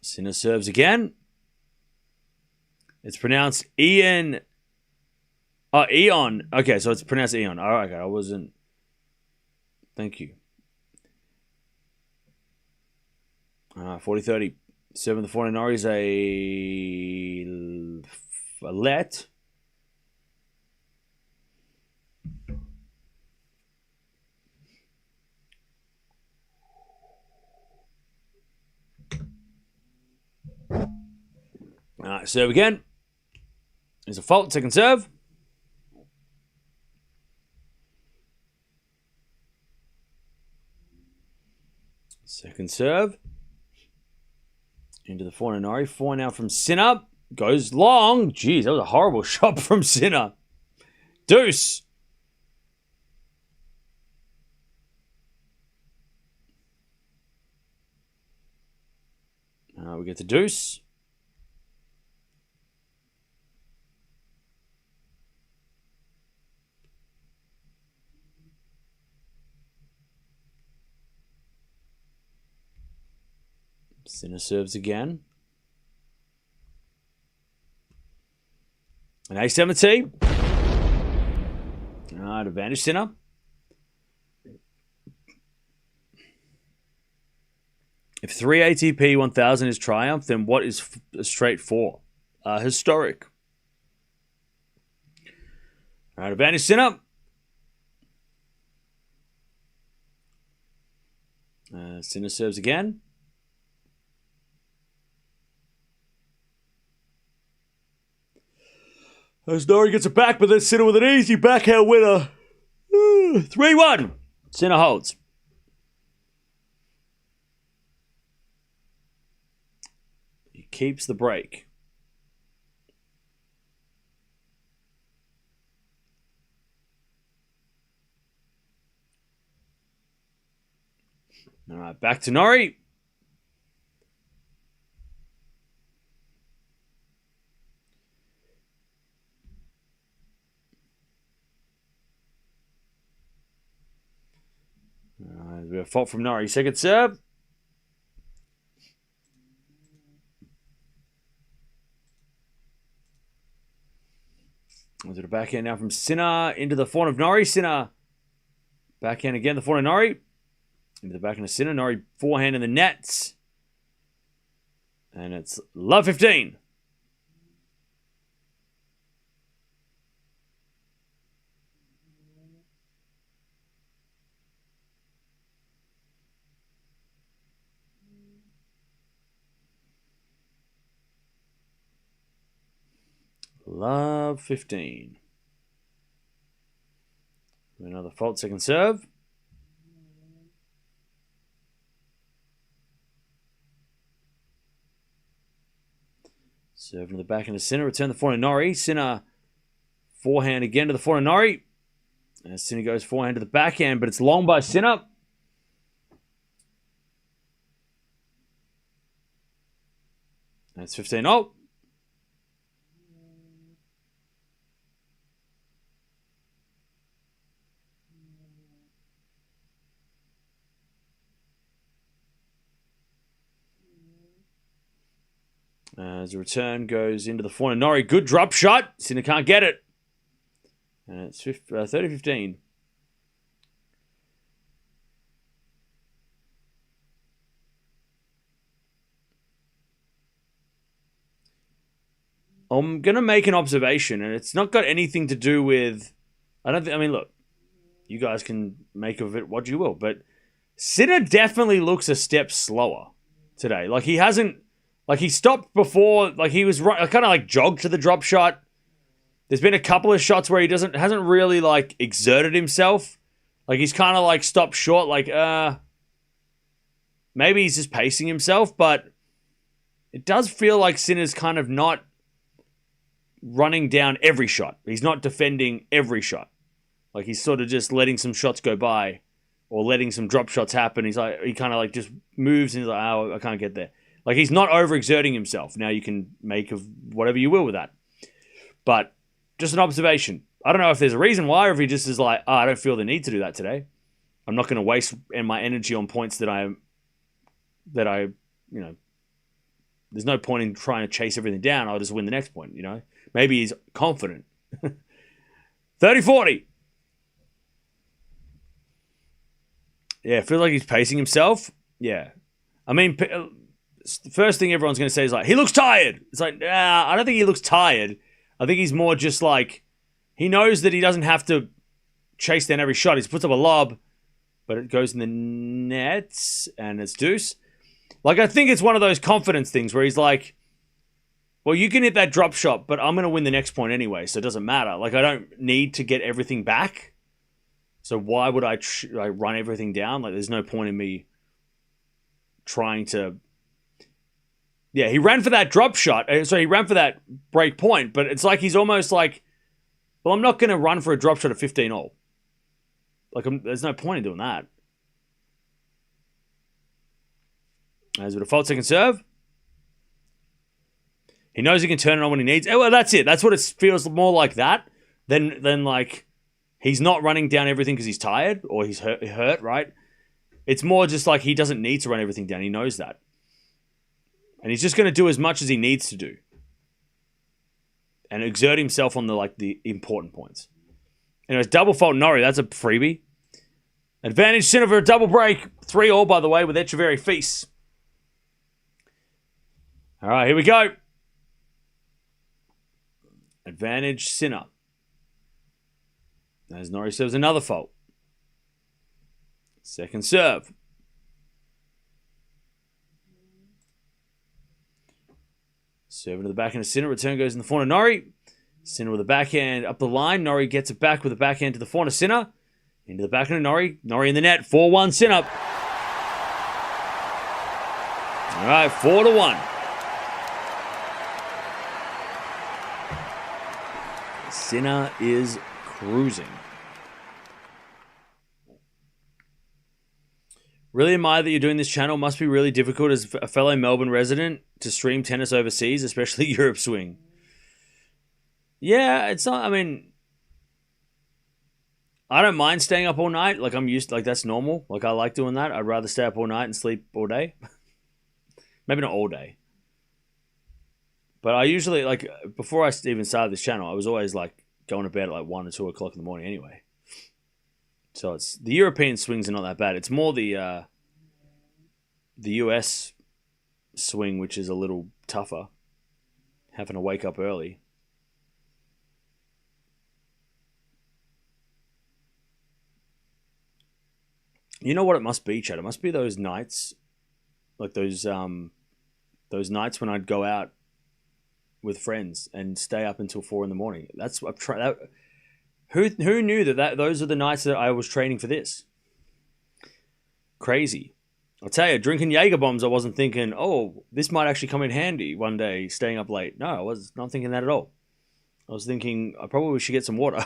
Sinner serves again. It's pronounced Ian. Oh, Eon. Okay, so it's pronounced Eon. All right, okay, I wasn't. Thank you. 40-30. Serving the forehand Norrie is a let. All right, serve again. There's a fault, second serve. Second serve. Into the forehand Norrie. Four now from Sinner. Goes long. Jeez, that was a horrible shot from Sinner. Deuce. We get the deuce. Sinner serves again. An ace down the tee. Advantage Sinner. If 3 ATP 1000 is triumph, then what is a straight 4? Historic. All right, advantage Sinner. Sinner serves again. As Norrie gets it back, but then Sinner with an easy backhand winner. 3-1. Sinner holds. He keeps the break. All right, back to Norrie. We have a fault from Norrie. Second serve. Was it a backhand now from Sinner into the forehand of Norrie? Sinner backhand again. The forehand of Norrie into the backhand of Sinner. Norrie forehand in the nets. And it's love 15. Love 15. Another fault, second serve. Serve to the back into Sinner. Return the forehand to Norrie. Sinner forehand again to the forehand Norrie. And Sinner goes forehand to the backhand, but it's long by Sinner. That's 15-0. As the return goes into the forehand Norrie. Good drop shot. Sinner can't get it. And it's 30-15. I'm going to make an observation, and it's not got anything to do with... I mean, look, you guys can make of it what you will, but Sinner definitely looks a step slower today. Like, he hasn't... Like, he stopped before, like, he was right, kind of like jogged to the drop shot. There's been a couple of shots where he hasn't really, like, exerted himself. Like, he's kind of, like, stopped short, like, maybe he's just pacing himself, but it does feel like Sinner's kind of not running down every shot. He's not defending every shot. Like, he's sort of just letting some shots go by or letting some drop shots happen. He's like, he kind of, like, just moves and he's like, oh, I can't get there. Like, he's not overexerting himself. Now you can make of whatever you will with that. But just an observation. I don't know if there's a reason why, or if he just is like, I don't feel the need to do that today. I'm not going to waste my energy on points that I, you know, there's no point in trying to chase everything down. I'll just win the next point, you know. Maybe he's confident. 30-40. Yeah, I feel like he's pacing himself. Yeah. I mean... the first thing everyone's going to say is like, he looks tired. It's like, I don't think he looks tired. I think he's more just like, he knows that he doesn't have to chase down every shot. He puts up a lob, but it goes in the nets, and it's deuce. Like, I think it's one of those confidence things where he's like, well, you can hit that drop shot, but I'm going to win the next point anyway, so it doesn't matter. Like, I don't need to get everything back. So why would I run everything down? Like, there's no point in me trying to... Yeah, he ran for that drop shot. So he ran for that break point, but it's like he's almost like, well, I'm not going to run for a drop shot at 15-all. Like, there's no point in doing that. As with a fault second serve. He knows he can turn it on when he needs. Well, that's it. That's what it feels more like that than like he's not running down everything because he's tired or he's hurt, right? It's more just like he doesn't need to run everything down. He knows that. And he's just going to do as much as he needs to do. And exert himself on the important points. Anyways, double fault Norrie. That's a freebie. Advantage Sinner for a double break. 3-all, by the way, with Etcheverry Feast. All right, here we go. Advantage Sinner. As Norrie serves another fault. Second serve. Serving to the backhand of Sinner. Return goes in the forehand of Norrie. Sinner with a backhand up the line. Norrie gets it back with a backhand to the forehand of Sinner. Into the backhand of Norrie. Norrie in the net. 4-1 Sinner. All right, 4-1. Sinner is cruising. Really admire that you're doing this channel. Must be really difficult as a fellow Melbourne resident to stream tennis overseas, especially Europe swing. Yeah, it's not, I mean, I don't mind staying up all night. Like, I'm used to, like, that's normal. Like, I like doing that. I'd rather stay up all night and sleep all day. Maybe not all day. But I usually, like, before I even started this channel, I was always, like, going to bed at, like, 1 or 2 o'clock in the morning anyway. So it's, the European swings are not that bad. It's more the US swing, which is a little tougher. Having to wake up early. You know what it must be, Chad? It must be those nights, like those nights when I'd go out with friends and stay up until 4 in the morning. That's I've tried. That, who knew that those are the nights that I was training for this? Crazy. I'll tell you, drinking Jaeger bombs, I wasn't thinking, oh, this might actually come in handy one day, staying up late. No, I was not thinking that at all. I was thinking I probably should get some water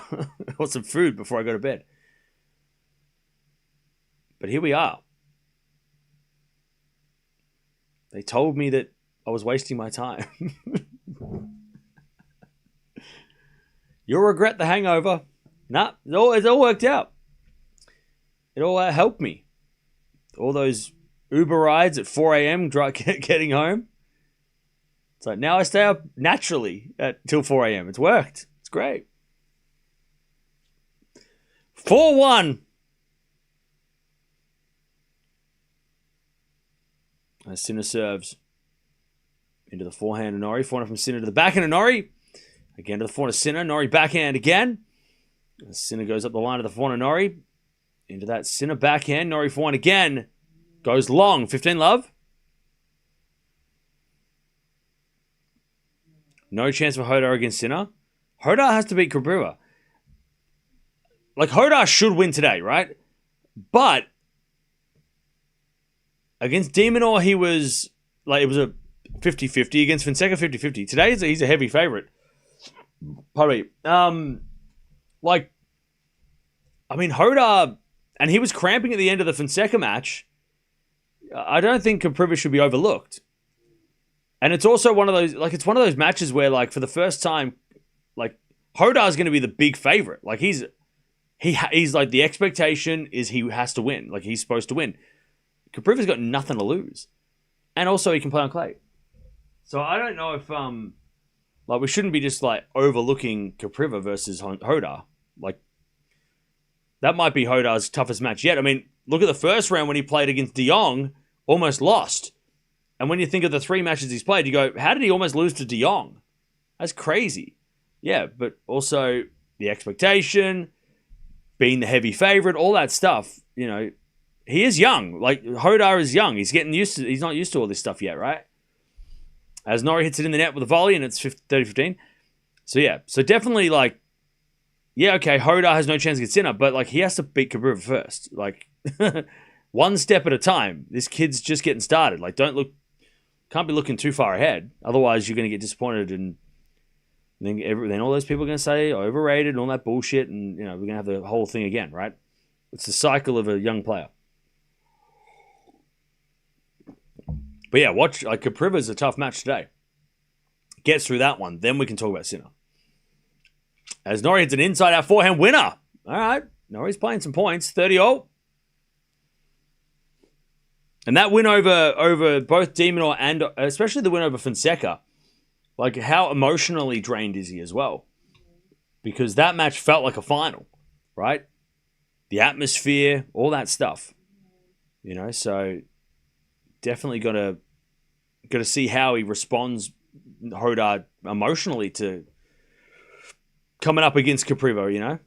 or some food before I go to bed. But here we are. They told me that I was wasting my time. You'll regret the hangover. Nah, it's all worked out. It all helped me. All those Uber rides at 4 a.m. getting home. It's like now I stay up naturally till 4 a.m. It's worked. It's great. 4-1. As Sinner serves into the forehand of Norrie. Forehand from Sinner to the backhand of Norrie. Again to the forehand of Sinner. Norrie backhand again. As Sinner goes up the line of the forehand of Norrie. Into that Sinner backhand. Norrie forehand again. Goes long. 15 love. No chance for Hodar against Sinner. Hodar has to beat Cabrera. Like, Hodar should win today, right? But against Demonor, he was, like, it was a 50-50. Against Fonseca, 50-50. Today, he's a heavy favorite. Pardon me. Like, I mean, Hodar, and he was cramping at the end of the Fonseca match. I don't think Cabrera should be overlooked. And it's also one of those, like, it's one of those matches where, like, for the first time, like, Hodar's going to be the big favorite. Like, he's like, the expectation is he has to win. Like, he's supposed to win. Cabrera's got nothing to lose. And also he can play on clay. So I don't know if, like, we shouldn't be just, like, overlooking Cabrera versus Hodar. Like, that might be Hodar's toughest match yet. I mean, look at the first round when he played against De Jong, almost lost. And when you think of the 3 matches he's played, you go, how did he almost lose to De Jong? That's crazy. Yeah, but also the expectation, being the heavy favorite, all that stuff, you know, he is young. Like, Hodar is young. He's not used to all this stuff yet, right? As Norrie hits it in the net with a volley and it's 30-15. So, yeah. So, definitely, like, yeah, okay, Hodar has no chance against Sinner, but, like, he has to beat Cabrera first. Like, one step at a time. This kid's just getting started. Like, can't be looking too far ahead. Otherwise, you're going to get disappointed, and then all those people are going to say overrated and all that bullshit, and, you know, we're going to have the whole thing again, right? It's the cycle of a young player. But yeah, Capriva's a tough match today. Gets through that one, then we can talk about Sinner. As Norrie hits an inside-out forehand winner. All right, Norrie's playing some points, 30-0. And that win over both de Minaur and especially the win over Fonseca, like, how emotionally drained is he as well? Because that match felt like a final, right? The atmosphere, all that stuff. You know, so definitely got to see how he responds, Hodar, emotionally to coming up against Capriva, you know?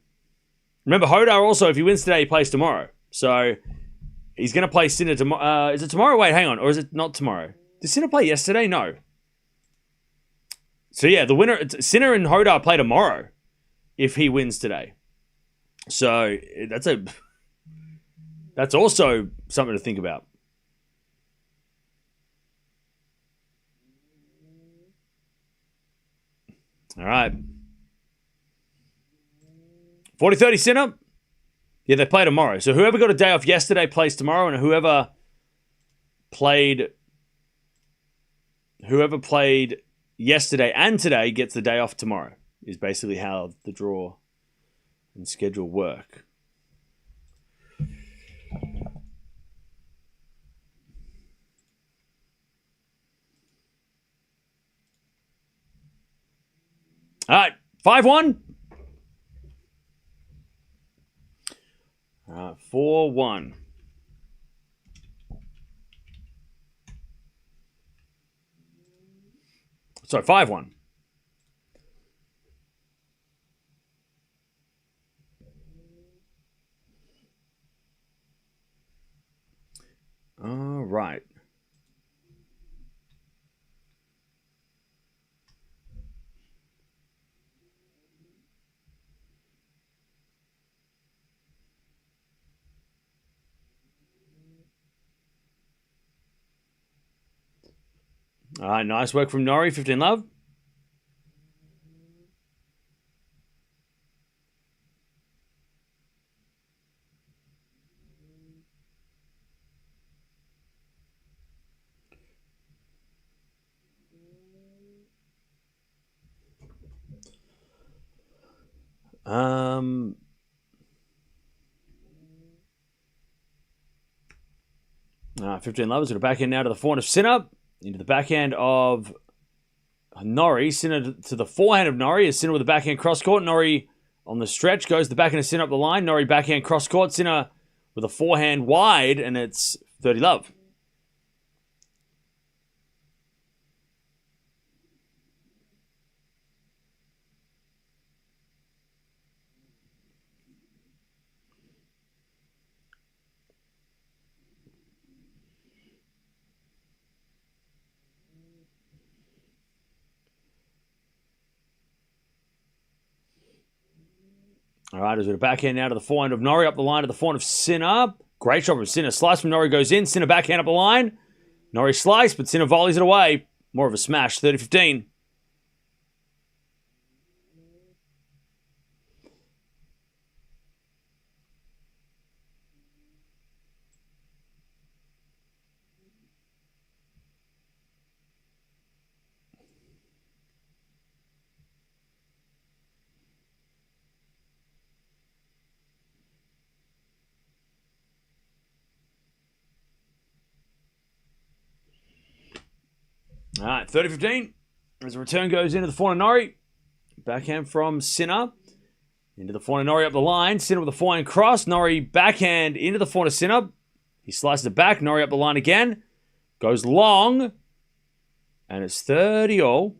Remember, Hodar also, if he wins today, he plays tomorrow. So he's going to play Sinner tomorrow. Is it tomorrow? Wait, hang on. Or is it not tomorrow? Did Sinner play yesterday? No. So yeah, the winner, Sinner and Hodar play tomorrow if he wins today. So that's also something to think about. All right. 40-30 Sinner. Yeah, they play tomorrow. So whoever got a day off yesterday plays tomorrow, and whoever played yesterday and today gets the day off tomorrow, is basically how the draw and schedule work. All right, 5-1. 4-1. Sorry, 5-1. All right. All right, nice work from Norrie, 15 love. All right, 15 love is going to back in now to the forehand of Sinner. Into the backhand of Norrie. Sinner to the forehand of Norrie. As Sinner with the backhand cross court. Norrie on the stretch. Goes the backhand of Sinner up the line. Norrie backhand cross court. Sinner with a forehand wide. And it's 30 love. All right, as we backhand now to the forehand of Norrie, up the line to the forehand of Sinner. Great shot from Sinner. Slice from Norrie goes in. Sinner backhand up the line. Norrie slice, but Sinner volleys it away. More of a smash, 30-15. All right, 30-15. As the return goes into the forehand of Norrie. Backhand from Sinner. Into the forehand of Norrie up the line. Sinner with a forehand cross. Norrie backhand into the forehand of Sinner. He slices it back. Norrie up the line again. Goes long. And it's 30 all.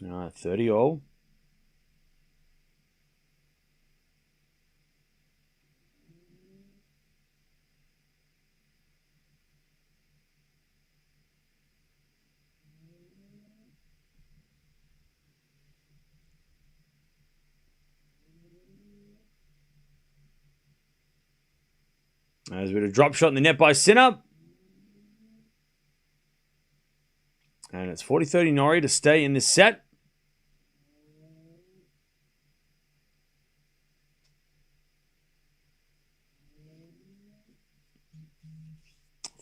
All right, 30 all. There's a bit of drop shot in the net by Sinner. And it's 40-30 Norrie to stay in this set.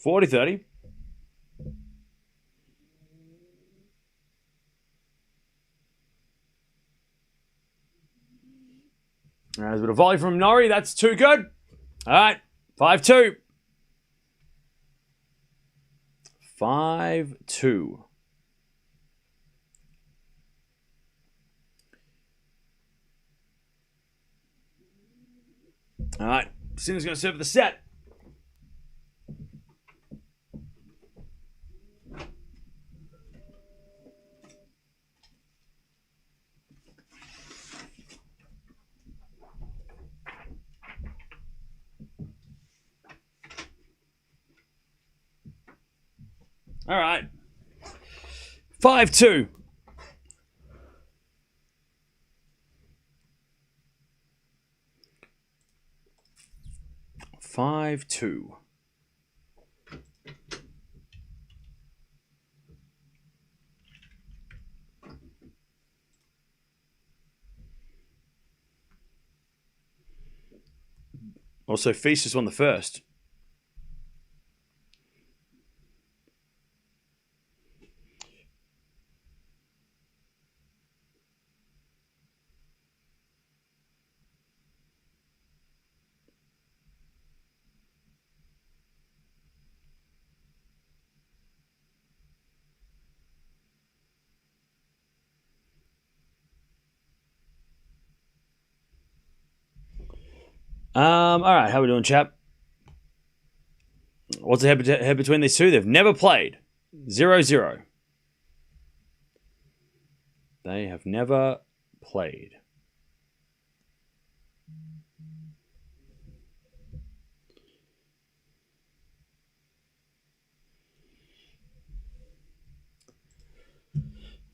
$40-30. There's a bit of volley from Norrie. That's too good. All right. 5-2. 5-2. All right. Sinner's going to serve the set. All right. 5-2. Also, Feast just won the first. All right, how we doing, chap? What's the head between these two? They've never played. 0-0. They have never played.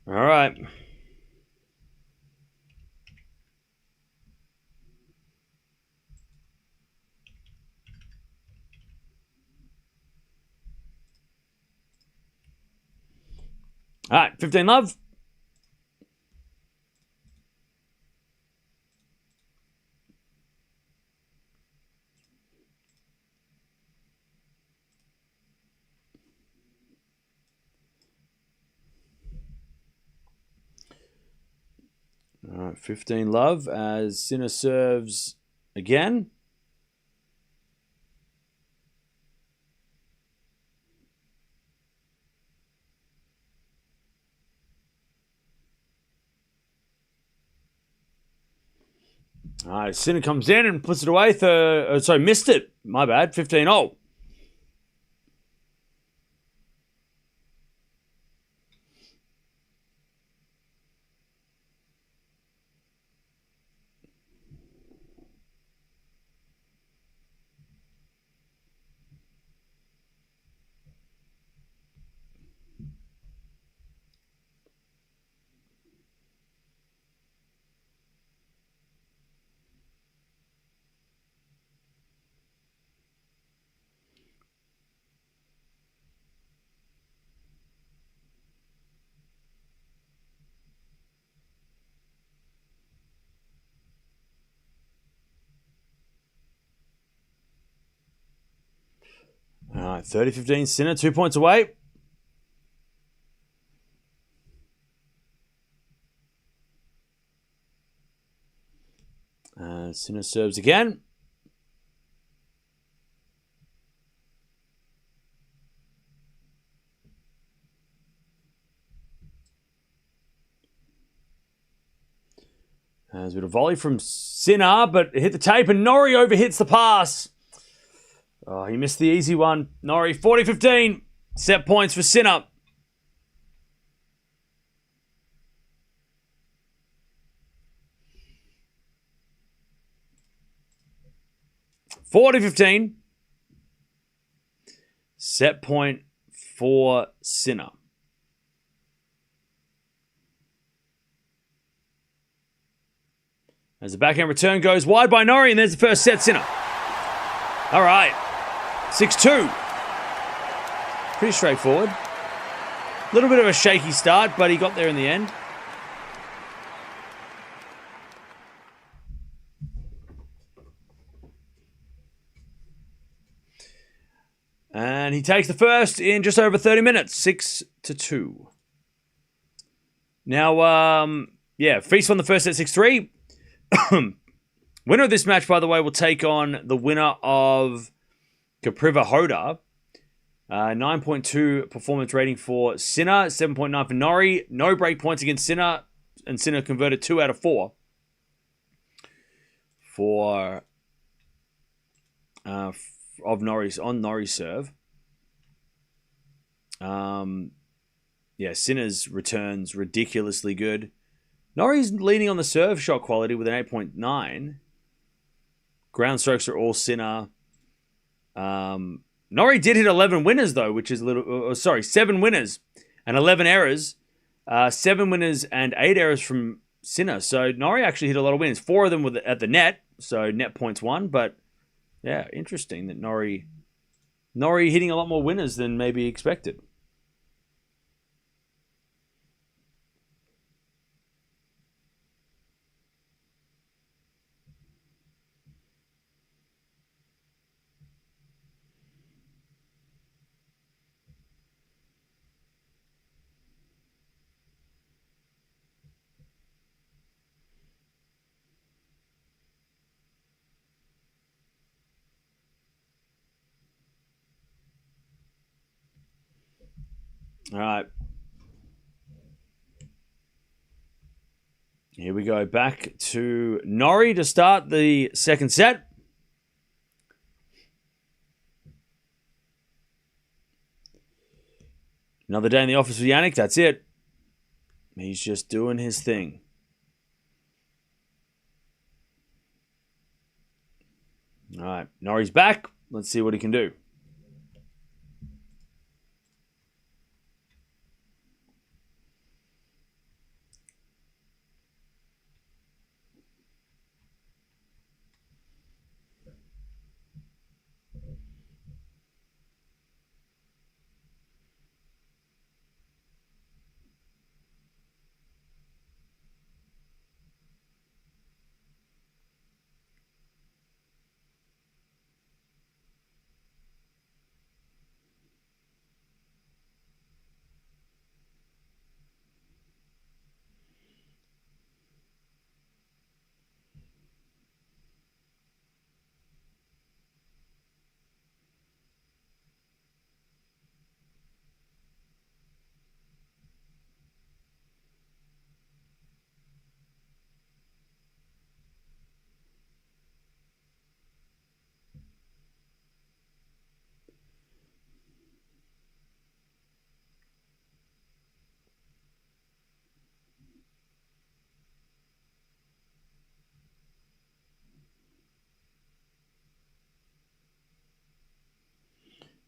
All right. All right, 15 love. All right, 15 love as Sinner serves again. All right, Sinner comes in and puts it away. Missed it. My bad. 15-0. All right, 30-15. Sinner, 2 points away. Sinner serves again. There's a bit of volley from Sinner, but it hit the tape, and Norrie overhits the pass. Oh, he missed the easy one. Norrie, 40-15. Set points for Sinner. (40-15). Set point for Sinner. As the backhand return goes wide by Norrie, and there's the first set, Sinner. All right. 6-2. Pretty straightforward. A little bit of a shaky start, but he got there in the end. And he takes the first in just over 30 minutes, 6-2. Now, Feast won the first set 6-3. Winner of this match, by the way, will take on the winner of Capriva Hoda. 9.2 performance rating for Sinner, 7.9 for Norrie. No break points against Sinner, and Sinner converted 2 out of 4 of Norrie's on Norrie's serve. Sinner's returns ridiculously good. Norrie's leading on the serve shot quality with an 8.9. Ground strokes are all Sinner. Norrie did hit 11 winners though, which is a little. 7 winners and 11 errors. 7 winners and 8 errors from Sinner. So Norrie actually hit a lot of winners. 4 of them were at the net, so net points won. But yeah, interesting that Norrie hitting a lot more winners than maybe expected. All right. Here we go. Back to Norrie to start the second set. Another day in the office for Jannik. That's it. He's just doing his thing. All right. Norrie's back. Let's see what he can do.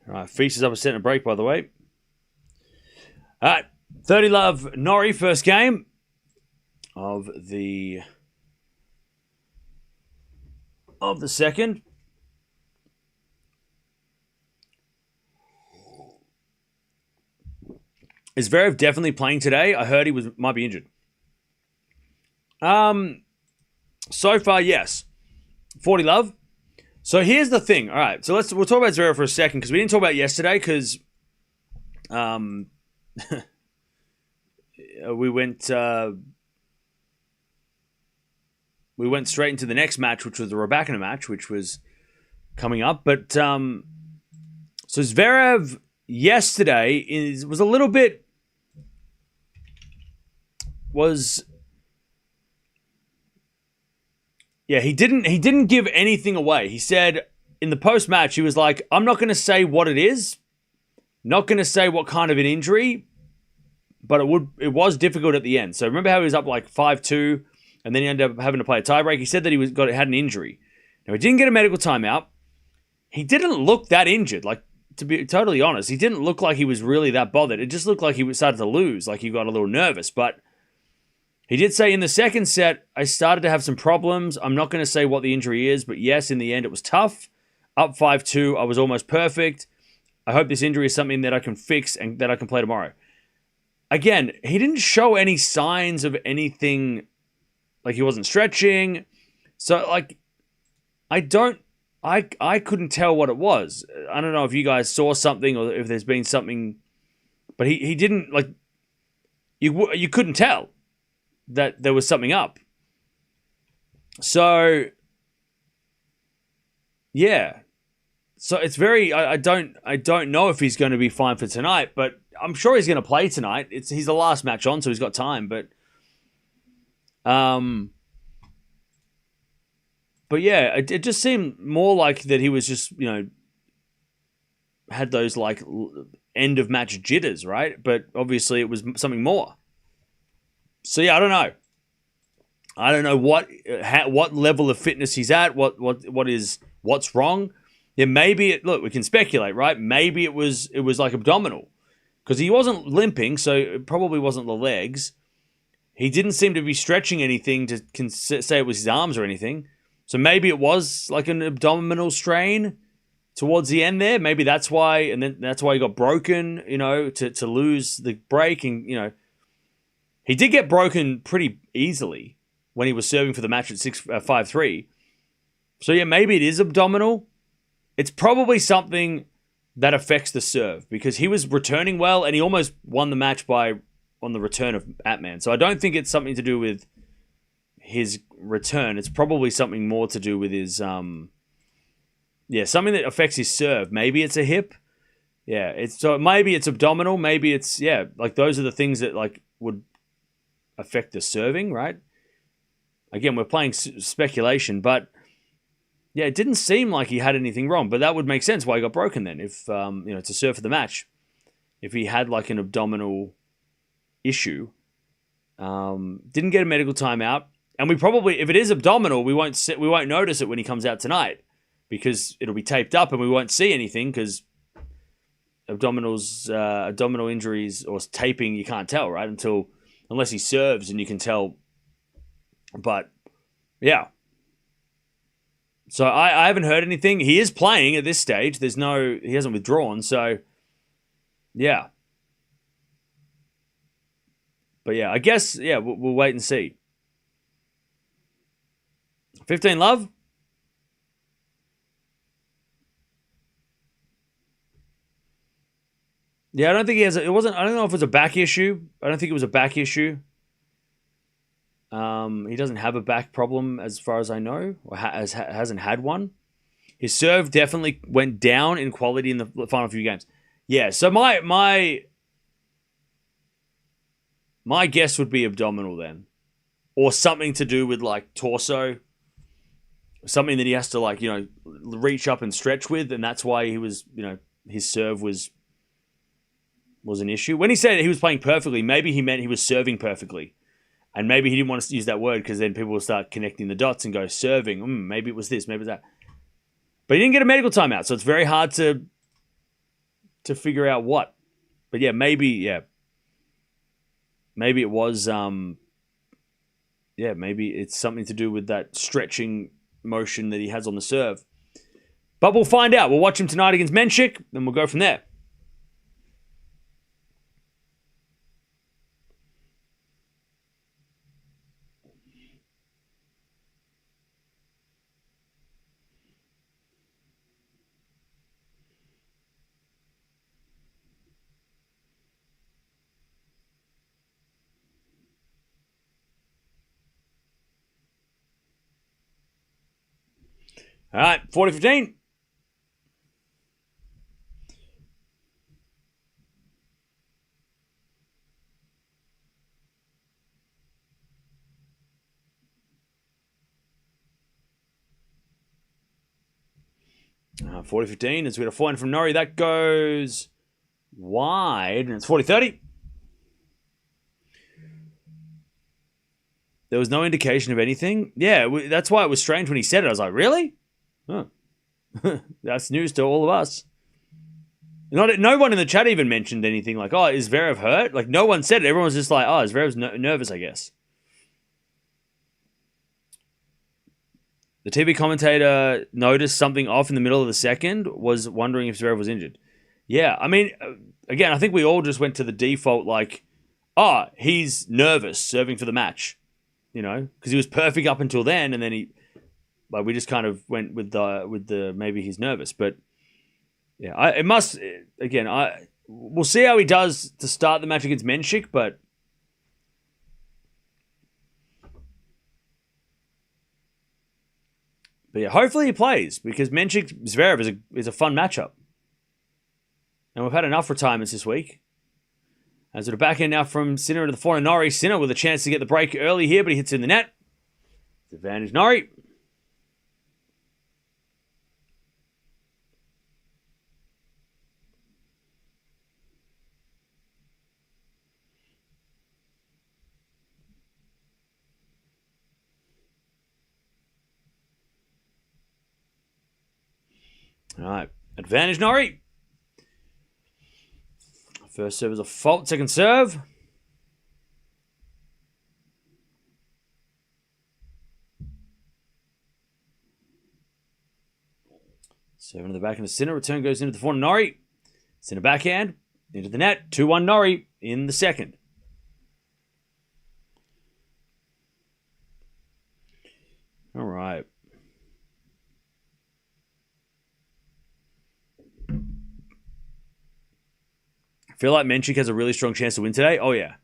All right, Feast is up a set and a break, by the way. All right, 30 love Norrie, first game of the second. Is Zverev definitely playing today? I heard he might be injured. So far, yes. 40 love. So here's the thing. All right, so we'll talk about Zverev for a second because we didn't talk about it yesterday because we went straight into the next match, which was the Raducanu match, which was coming up. But so Zverev yesterday was a little bit Yeah, he didn't give anything away. He said in the post match, he was like, "I'm not going to say what it is, not going to say what kind of an injury, but it was difficult at the end." So remember how he was up like 5-2, and then he ended up having to play a tiebreak. He said that had an injury. Now he didn't get a medical timeout. He didn't look that injured. Like, to be totally honest, he didn't look like he was really that bothered. It just looked like he started to lose, like he got a little nervous. But he did say in the second set, I started to have some problems. I'm not going to say what the injury is, but yes, in the end, it was tough. Up 5-2, I was almost perfect. I hope this injury is something that I can fix and that I can play tomorrow. Again, he didn't show any signs of anything, like he wasn't stretching. So, like, I couldn't tell what it was. I don't know if you guys saw something or if there's been something, but he didn't, like, you couldn't tell that there was something up. So, yeah. So it's very, I don't know if he's going to be fine for tonight, but I'm sure he's going to play tonight. He's the last match on, so he's got time, but yeah, it just seemed more like that he was just, had those like end of match jitters, right? But obviously it was something more. So yeah, I don't know. I don't know what level of fitness he's at. What's wrong? Yeah, maybe look, we can speculate, right? Maybe it was like abdominal, because he wasn't limping, so it probably wasn't the legs. He didn't seem to be stretching anything to say it was his arms or anything. So maybe it was like an abdominal strain towards the end there. Maybe that's why, and then that's why he got broken, to lose the break. And, he did get broken pretty easily when he was serving for the match at 5-3. So yeah, maybe it is abdominal. It's probably something that affects the serve, because he was returning well and he almost won the match on the return of Atman. So I don't think it's something to do with his return. It's probably something more to do with his something that affects his serve. Maybe it's a hip. Yeah, maybe it's abdominal. Maybe it's like those are the things that like would affect the serving, right? Again, we're playing speculation, but yeah, it didn't seem like he had anything wrong. But that would make sense why he got broken then, if to serve for the match, if he had like an abdominal issue. Didn't get a medical timeout. And we probably, if it is abdominal, we won't notice it when he comes out tonight, because it'll be taped up and we won't see anything, because abdominal injuries or taping, you can't tell, right? Unless he serves and you can tell. But yeah. So I haven't heard anything. He is playing at this stage. He hasn't withdrawn. So yeah. But yeah, I guess, we'll wait and see. 15 love? Yeah, I don't think he has. I don't know if it's a back issue. I don't think it was a back issue. He doesn't have a back problem as far as I know, or hasn't had one. His serve definitely went down in quality in the final few games. Yeah, so my guess would be abdominal then, or something to do with like torso, something that he has to like reach up and stretch with, and that's why he was his serve was an issue. When he said he was playing perfectly, maybe he meant he was serving perfectly. And maybe he didn't want to use that word because then people will start connecting the dots and go serving. Maybe it was this, maybe it was that. But he didn't get a medical timeout, so it's very hard to figure out what. But yeah, maybe it was maybe it's something to do with that stretching motion that he has on the serve. But we'll find out. We'll watch him tonight against Menchik, and we'll go from there. All right, 40-15. 40-15 as we got a forehand from Norrie. That goes wide, and it's 40-30. There was no indication of anything. Yeah, that's why it was strange when he said it. I was like, really? Oh. That's news to all of us. No one in the chat even mentioned anything like, oh, is Zverev hurt? Like, no one said it. Everyone was just like, oh, Zverev's nervous, I guess. The TV commentator noticed something off in the middle of the second, was wondering if Zverev was injured. Yeah, I mean, again, I think we all just went to the default like, oh, he's nervous serving for the match, you know, because he was perfect up until then, and then we just kind of went with the maybe he's nervous, but yeah, we'll see how he does to start the match against Menchik, but yeah, hopefully he plays because Menchik Zverev is a fun matchup, and we've had enough retirements this week. As we're back in now from Sinner into the forehand, Norrie. Sinner with a chance to get the break early here, but he hits in the net. It's advantage Norrie. All right, advantage Norrie. First serve is a fault, second serve. Serving to the back into Sinner. Return goes into the forehand Norrie. Sinner backhand into the net. 2-1 Norrie in the second. All right. I feel like Menchik has a really strong chance to win today. Oh, yeah.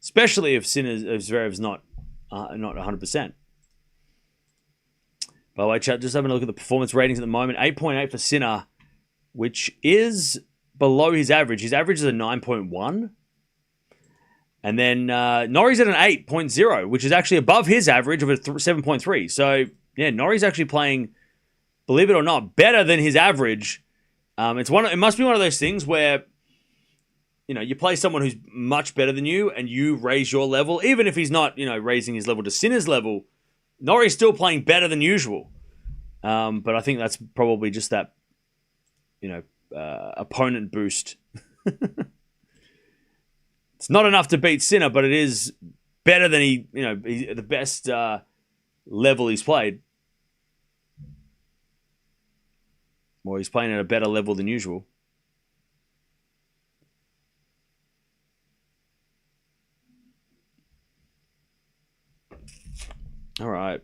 Especially if Zverev's not 100%. By the way, chat, just having a look at the performance ratings at the moment. 8.8 for Sinner, which is below his average. His average is a 9.1. And then Norrie's at an 8.0, which is actually above his average of a 7.3. So, yeah, Norrie's actually playing, believe it or not, better than his average. It must be one of those things where, you know, you play someone who's much better than you and you raise your level, even if he's not, you know, raising his level to Sinner's level, Norrie's still playing better than usual. But I think that's probably just that, you know, opponent boost. It's not enough to beat Sinner, but it is better than the best level he's played. Or he's playing at a better level than usual. All right.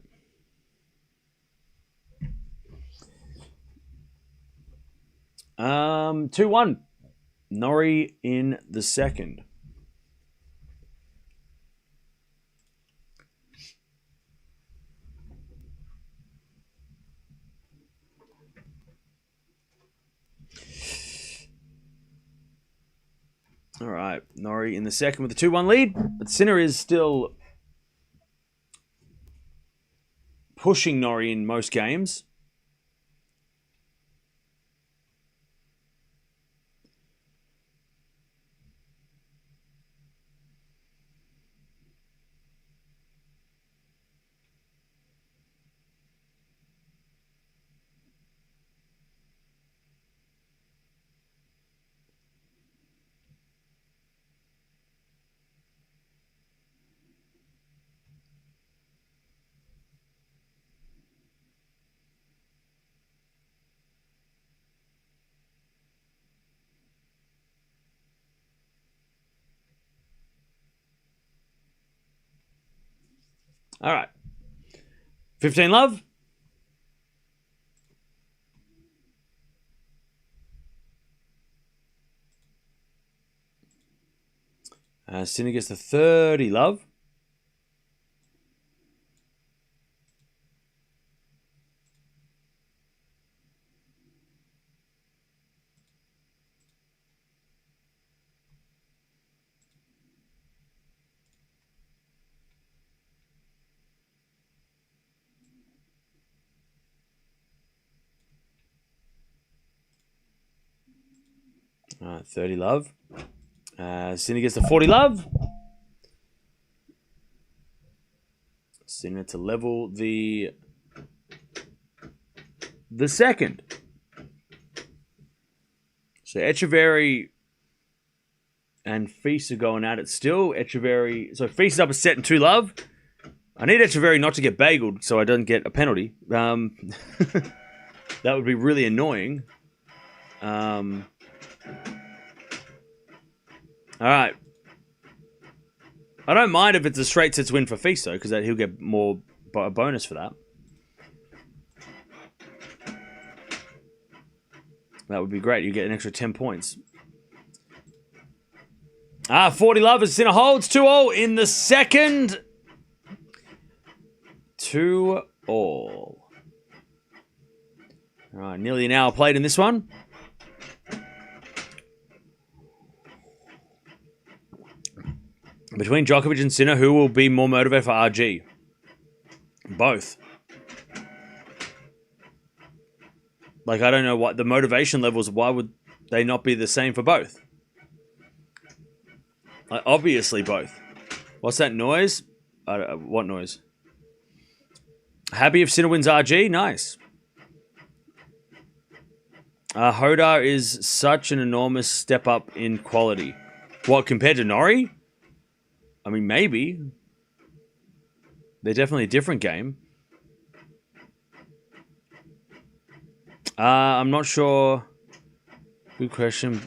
Um, 2-1. Norrie in the second. All right. Norrie in the second with a 2-1 lead, but Sinner is still pushing Norrie in most games. All right. 15 love. Sinner gets the 30 love. All right, 30 love. Sinner gets the 40 love. Sinner to level the second. So Echeverry and Feast are going at it still. Echeverry, so Feast is up a set and 2 love. I need Echeverry not to get bageled so I don't get a penalty. That would be really annoying. All right. I don't mind if it's a straight sets win for Feast, though, because he'll get more a bonus for that. That would be great. You get an extra 10 points. 40 love as Sinner holds 2-all in the second. 2-all. All right, nearly an hour played in this one. Between Djokovic and Sinner, who will be more motivated for RG? Both. Like, I don't know what the motivation levels, why would they not be the same for both? Like, obviously both. What's that noise? What noise? Happy if Sinner wins RG? Nice. Hodar is such an enormous step up in quality. What, compared to Norrie? I mean, maybe. They're definitely a different game. I'm not sure. Good question.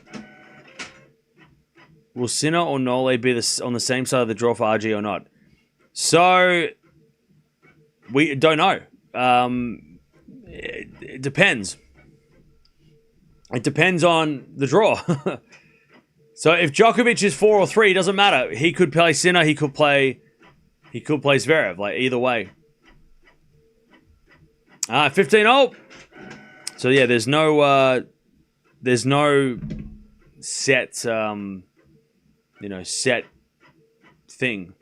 Will Sinner or Nole be on the same side of the draw for RG or not? So, we don't know. It depends. It depends on the draw. So if Djokovic is 4 or 3, it doesn't matter. He could play Sinner. He could play Zverev. Like, either way. 15-0. So yeah, there's no set set thing.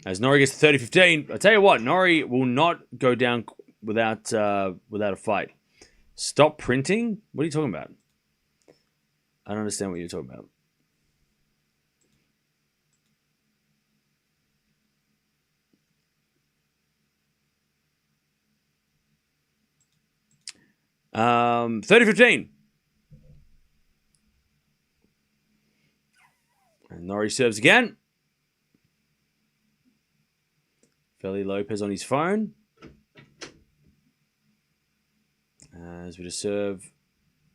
As Norrie gets to 30-15, I tell you what, Norrie will not go down without a fight. Stop printing? What are you talking about? I don't understand what you're talking about. Um, 30-15. And Norrie serves again. Feli Lopez on his phone. As we just serve.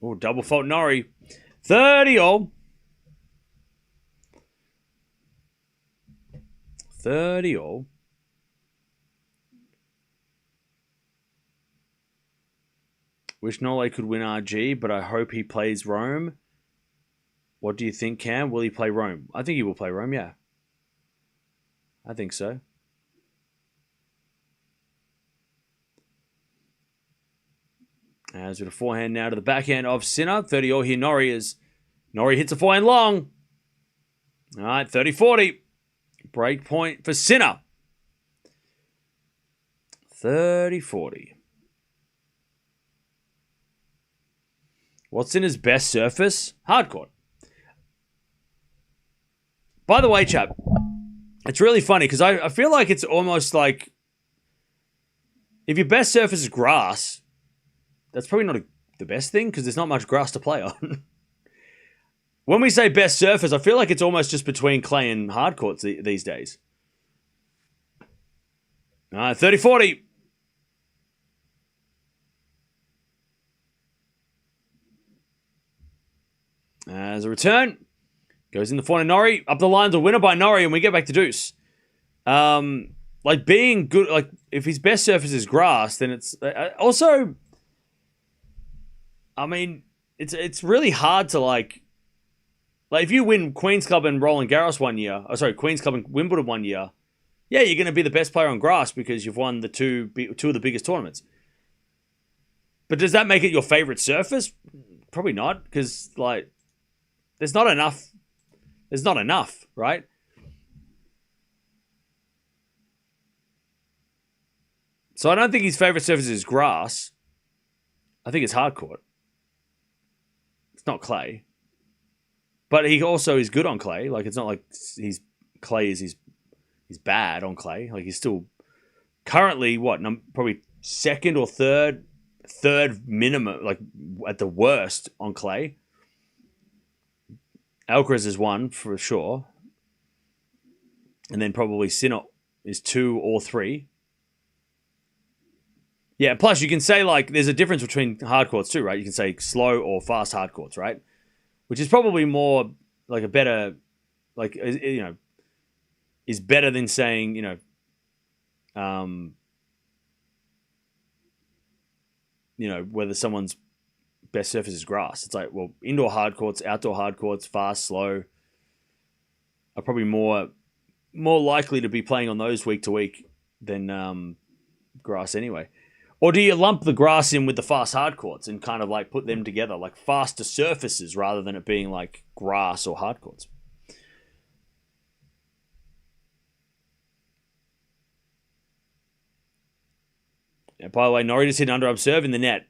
Oh, double fault Norrie. 30-all. 30-all. Wish Nole could win RG, but I hope he plays Rome. What do you think, Cam? Will he play Rome? I think he will play Rome, yeah. I think so. As with a forehand now to the backhand of Sinner. 30-all here. Norrie hits a forehand long. All right, 30-40. Break point for Sinner. 30-40. What's Sinner's best surface? Hardcourt. By the way, chap, it's really funny because I feel like it's almost like if your best surface is grass, that's probably not the best thing because there's not much grass to play on. When we say best surface, I feel like it's almost just between clay and hard courts these days. 30-40. As a return, goes in the front of Norrie. Up the lines, a winner by Norrie, and we get back to deuce. Like being good, like if his best surface is grass, then it's also. I mean, it's really hard to like if you win Queen's Club and Roland Garros one year, Queen's Club and Wimbledon one year, yeah, you're going to be the best player on grass because you've won the two of the biggest tournaments. But does that make it your favorite surface? Probably not, because like there's not enough. There's not enough, right? So I don't think his favorite surface is grass. I think it's hard court. It's not clay. But he also is good on clay. Like, it's not like he's bad on clay. Like, he's still currently, probably second or third minimum, like, at the worst on clay. Alcaraz is 1 for sure. And then probably Sinner is 2 or 3. Yeah, plus you can say, like, there's a difference between hard courts too, right? You can say slow or fast hard courts, right? Which is probably more, like, a better, like, you know, is better than saying, you know, whether someone's best surface is grass. It's like, well, indoor hard courts, outdoor hard courts, fast, slow, are probably more likely to be playing on those week to week than grass anyway. Or do you lump the grass in with the fast hard courts and kind of like put them together, like faster surfaces rather than it being like grass or hard courts? Yeah, by the way, Norrie just hit an underarm serve in the net.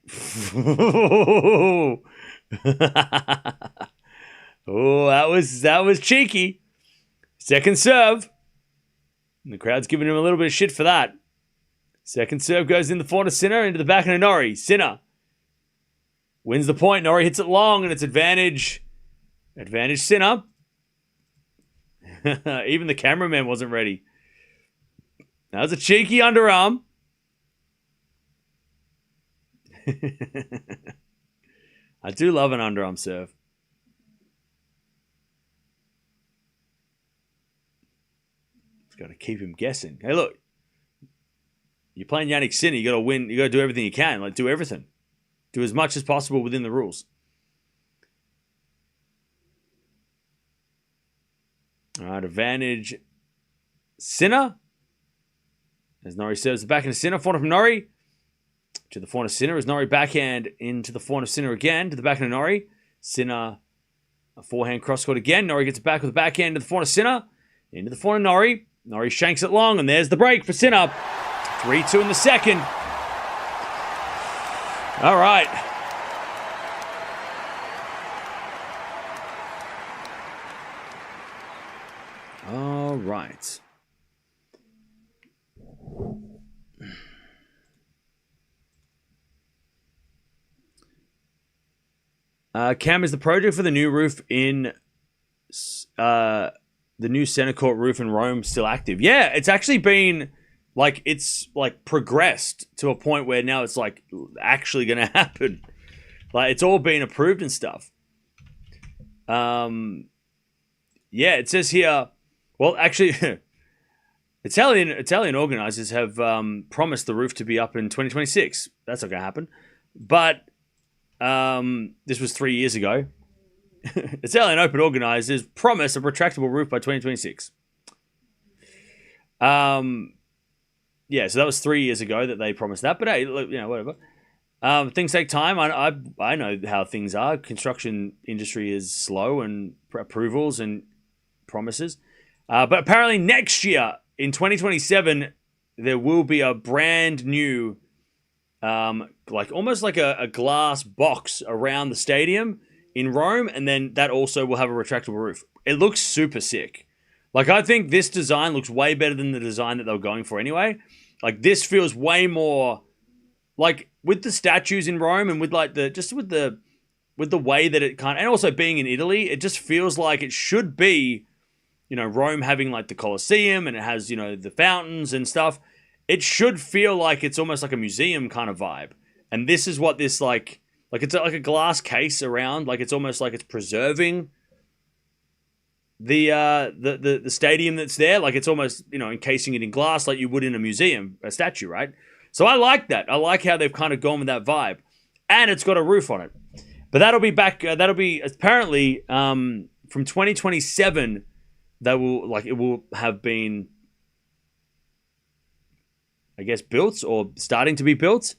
Oh, that was cheeky. Second serve. And the crowd's giving him a little bit of shit for that. Second serve goes in the forehand of Sinner into the backhand of Norrie. Sinner wins the point. Norrie hits it long, and it's advantage. Advantage Sinner. Even the cameraman wasn't ready. That was a cheeky underarm. I do love an underarm serve. Just got to keep him guessing. Hey, look. You're playing Jannik Sinner. You got to win. You got to do everything you can. Like, do everything. Do as much as possible within the rules. All right, advantage Sinner. As Norrie serves the backhand of Sinner. Forehand from Norrie to the forehand of Sinner. As Norrie backhand into the forehand of Sinner again. To the backhand of Norrie. Sinner, a forehand cross-court again. Norrie gets it back with the backhand to the forehand of Sinner. Into the forehand of Norrie. Norrie shanks it long, and there's the break for Sinner. 3-2 in the second. All right. All right. Cam, is the project for the new roof in the new center court roof in Rome still active? Yeah, it's actually been... Like, it's, like, progressed to a point where now it's, like, actually going to happen. Like, it's all been approved and stuff. Yeah, it says here... Well, actually, Italian organizers have promised the roof to be up in 2026. That's not going to happen. But this was 3 years ago. Italian Open organizers promise a retractable roof by 2026. Yeah, so that was 3 years ago that they promised that. But hey, look, you know, whatever. Things take time. I know how things are. Construction industry is slow and approvals and promises. But apparently next year, in 2027, there will be a brand new, like almost like a glass box around the stadium in Rome. And then that also will have a retractable roof. It looks super sick. Like, I think this design looks way better than the design that they were going for anyway. Like, this feels way more... Like, with the statues in Rome and with, like, with the way that it kind of... And also being in Italy, it just feels like it should be, you know, Rome having, like, the Colosseum and it has, you know, the fountains and stuff. It should feel like it's almost like a museum kind of vibe. And this is what this, like it's like a glass case around. Like, it's almost like it's preserving... the stadium that's there, like it's almost, you know, encasing it in glass like you would in a museum, a statue, right? So I like that. I like how they've kind of gone with that vibe. And it's got a roof on it. But that'll be back, that'll be apparently from 2027, that will, like, it will have been, I guess, built or starting to be built.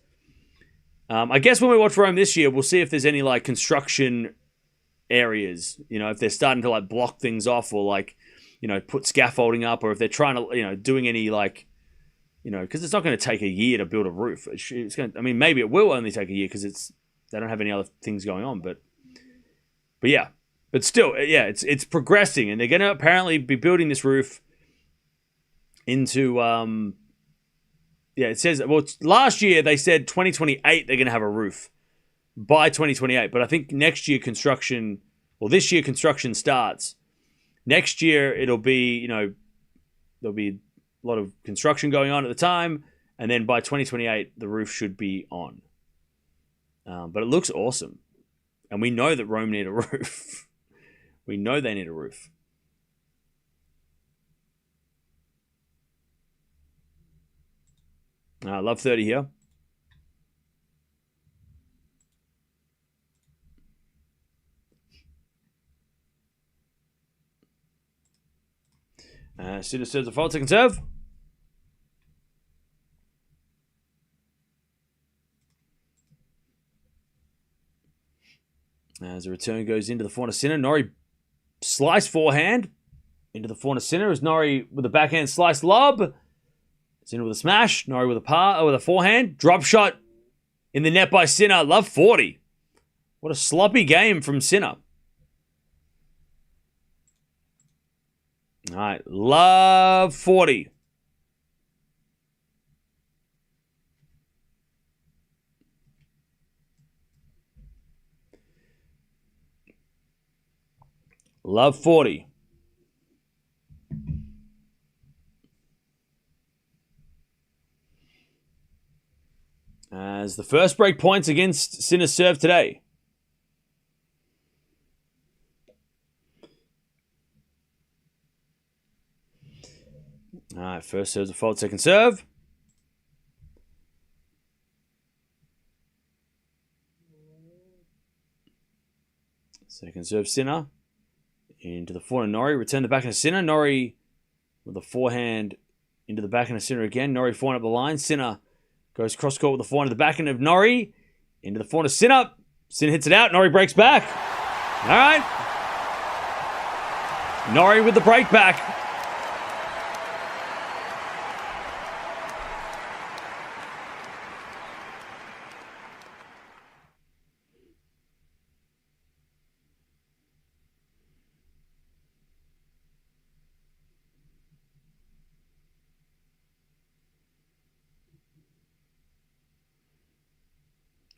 I guess when we watch Rome this year, we'll see if there's any, like, construction areas, you know, if they're starting to, like, block things off or, like, you know, put scaffolding up, or if they're trying to, you know, doing any, like, you know, because it's not going to take a year to build a roof. It's going to, I mean, maybe it will only take a year because they don't have any other things going on, but But yeah, but still, yeah, it's progressing, and they're going to apparently be building this roof into it says, well, last year they said 2028 they're going to have a roof by 2028, but I think next year construction, or this year construction starts. Next year it'll be, there'll be a lot of construction going on at the time, and then by 2028 the roof should be on. But it looks awesome, and we know that Rome need a roof. We know they need a roof. Love 30 here. Sinner serves a fault, second serve. As the return goes into the forehand of Sinner, Norrie slice forehand into the forehand of Sinner as Norrie with a backhand slice lob. Sinner with a smash, Norrie with a forehand, drop shot in the net by Sinner. Love 40. What a sloppy game from Sinner. All right, love 40. Love 40. As the first break points against Sinner's serve today. All right, first serve's a fault, second serve. Second serve, Sinner. Into the forehand, Norrie. Return the backhand of Sinner. Norrie with a forehand into the backhand of Sinner again. Norrie forehand up the line. Sinner goes cross court with the forehand to the backhand of Norrie. Into the forehand of Sinner. Sinner hits it out. Norrie breaks back. All right. Norrie with the break back.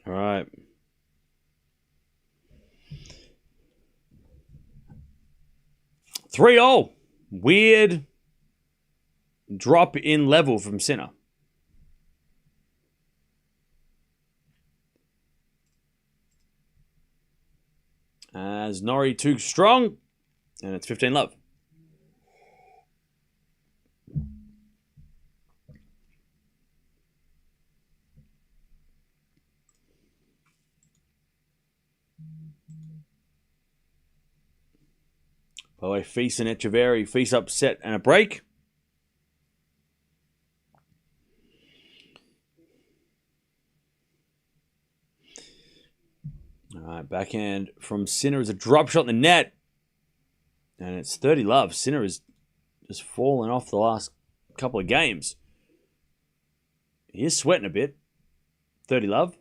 All right. Three all. Weird drop in level from Sinner. As Norrie too strong, and it's 15 love. By the way, Feast and Echeverry. Feast upset and a break. All right, backhand from Sinner is a drop shot in the net. And it's 30 love. Sinner has just fallen off the last couple of games. He is sweating a bit. 30 love.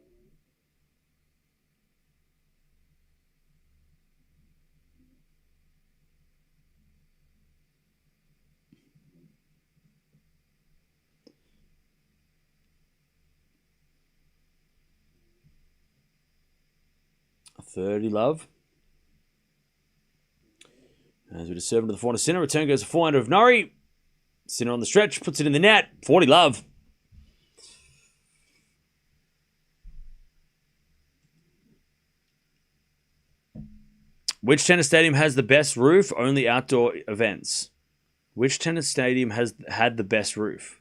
$30 love. As we just serve into the forehand of Sinner. Return goes to forehand of Norrie. Sinner on the stretch. Puts it in the net. 40 love. Which tennis stadium has the best roof? Only outdoor events. Which tennis stadium has had the best roof?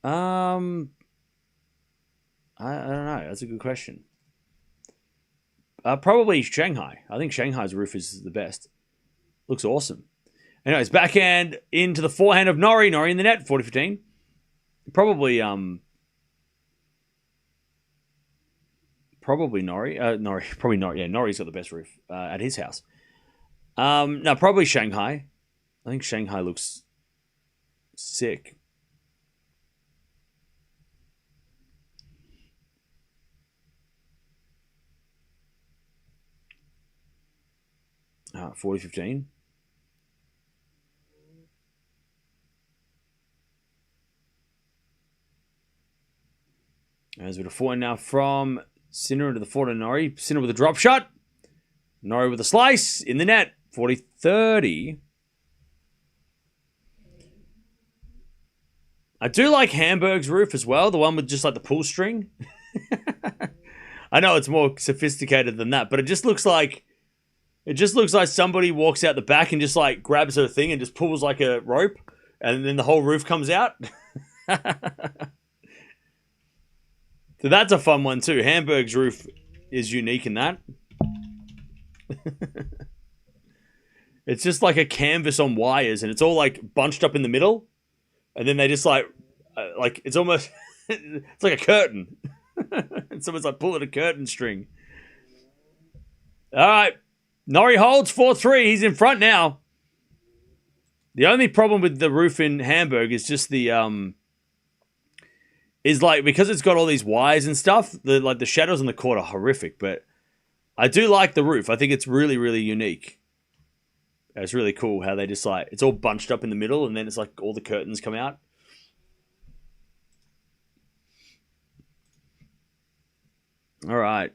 I don't know. That's a good question. Probably Shanghai. I think Shanghai's roof is the best. Looks awesome. Anyways, backhand into the forehand of Norrie. Norrie in the net, 40-15. Probably Norrie. Probably Norrie. Yeah, Norrie's got the best roof at his house. No, probably Shanghai. I think Shanghai looks sick. 40-15. There's a bit of forehand now from Sinner into the forehand to Norrie. Sinner with a drop shot. Norrie with a slice in the net. 40-30. I do like Hamburg's roof as well. The one with just like the pull string. I know it's more sophisticated than that, but it just looks like somebody walks out the back and just like grabs her thing and just pulls like a rope, and then the whole roof comes out. So that's a fun one too. Hamburg's roof is unique in that. It's just like a canvas on wires, and it's all like bunched up in the middle, and then they just like it's almost it's like a curtain. And someone's like pulling a curtain string. All right. Norrie holds 4-3. He's in front now. The only problem with the roof in Hamburg is just the is like because it's got all these wires and stuff, the shadows on the court are horrific, but I do like the roof. I think it's really, really unique. It's really cool how they just like it's all bunched up in the middle, and then it's like all the curtains come out. All right.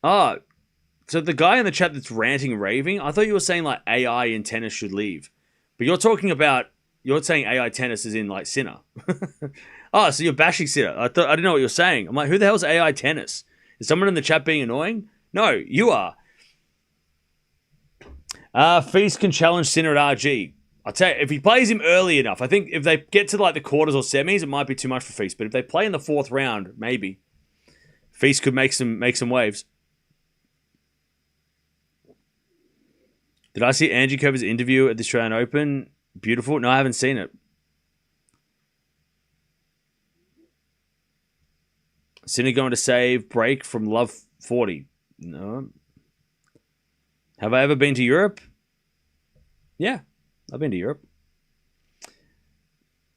Oh, so the guy in the chat that's ranting and raving, I thought you were saying like AI in tennis should leave. But you're saying AI tennis is in like Sinner. Oh, so you're bashing Sinner. I didn't know what you were saying. I'm like, who the hell's AI tennis? Is someone in the chat being annoying? No, you are. Feast can challenge Sinner at RG. I'll tell you, if he plays him early enough, I think if they get to like the quarters or semis, it might be too much for Feast. But if they play in the fourth round, maybe Feast could make some waves. Did I see Angie Cover's interview at the Australian Open? Beautiful. No, I haven't seen it. Sinner going to save break from Love 40. No. Have I ever been to Europe? Yeah, I've been to Europe.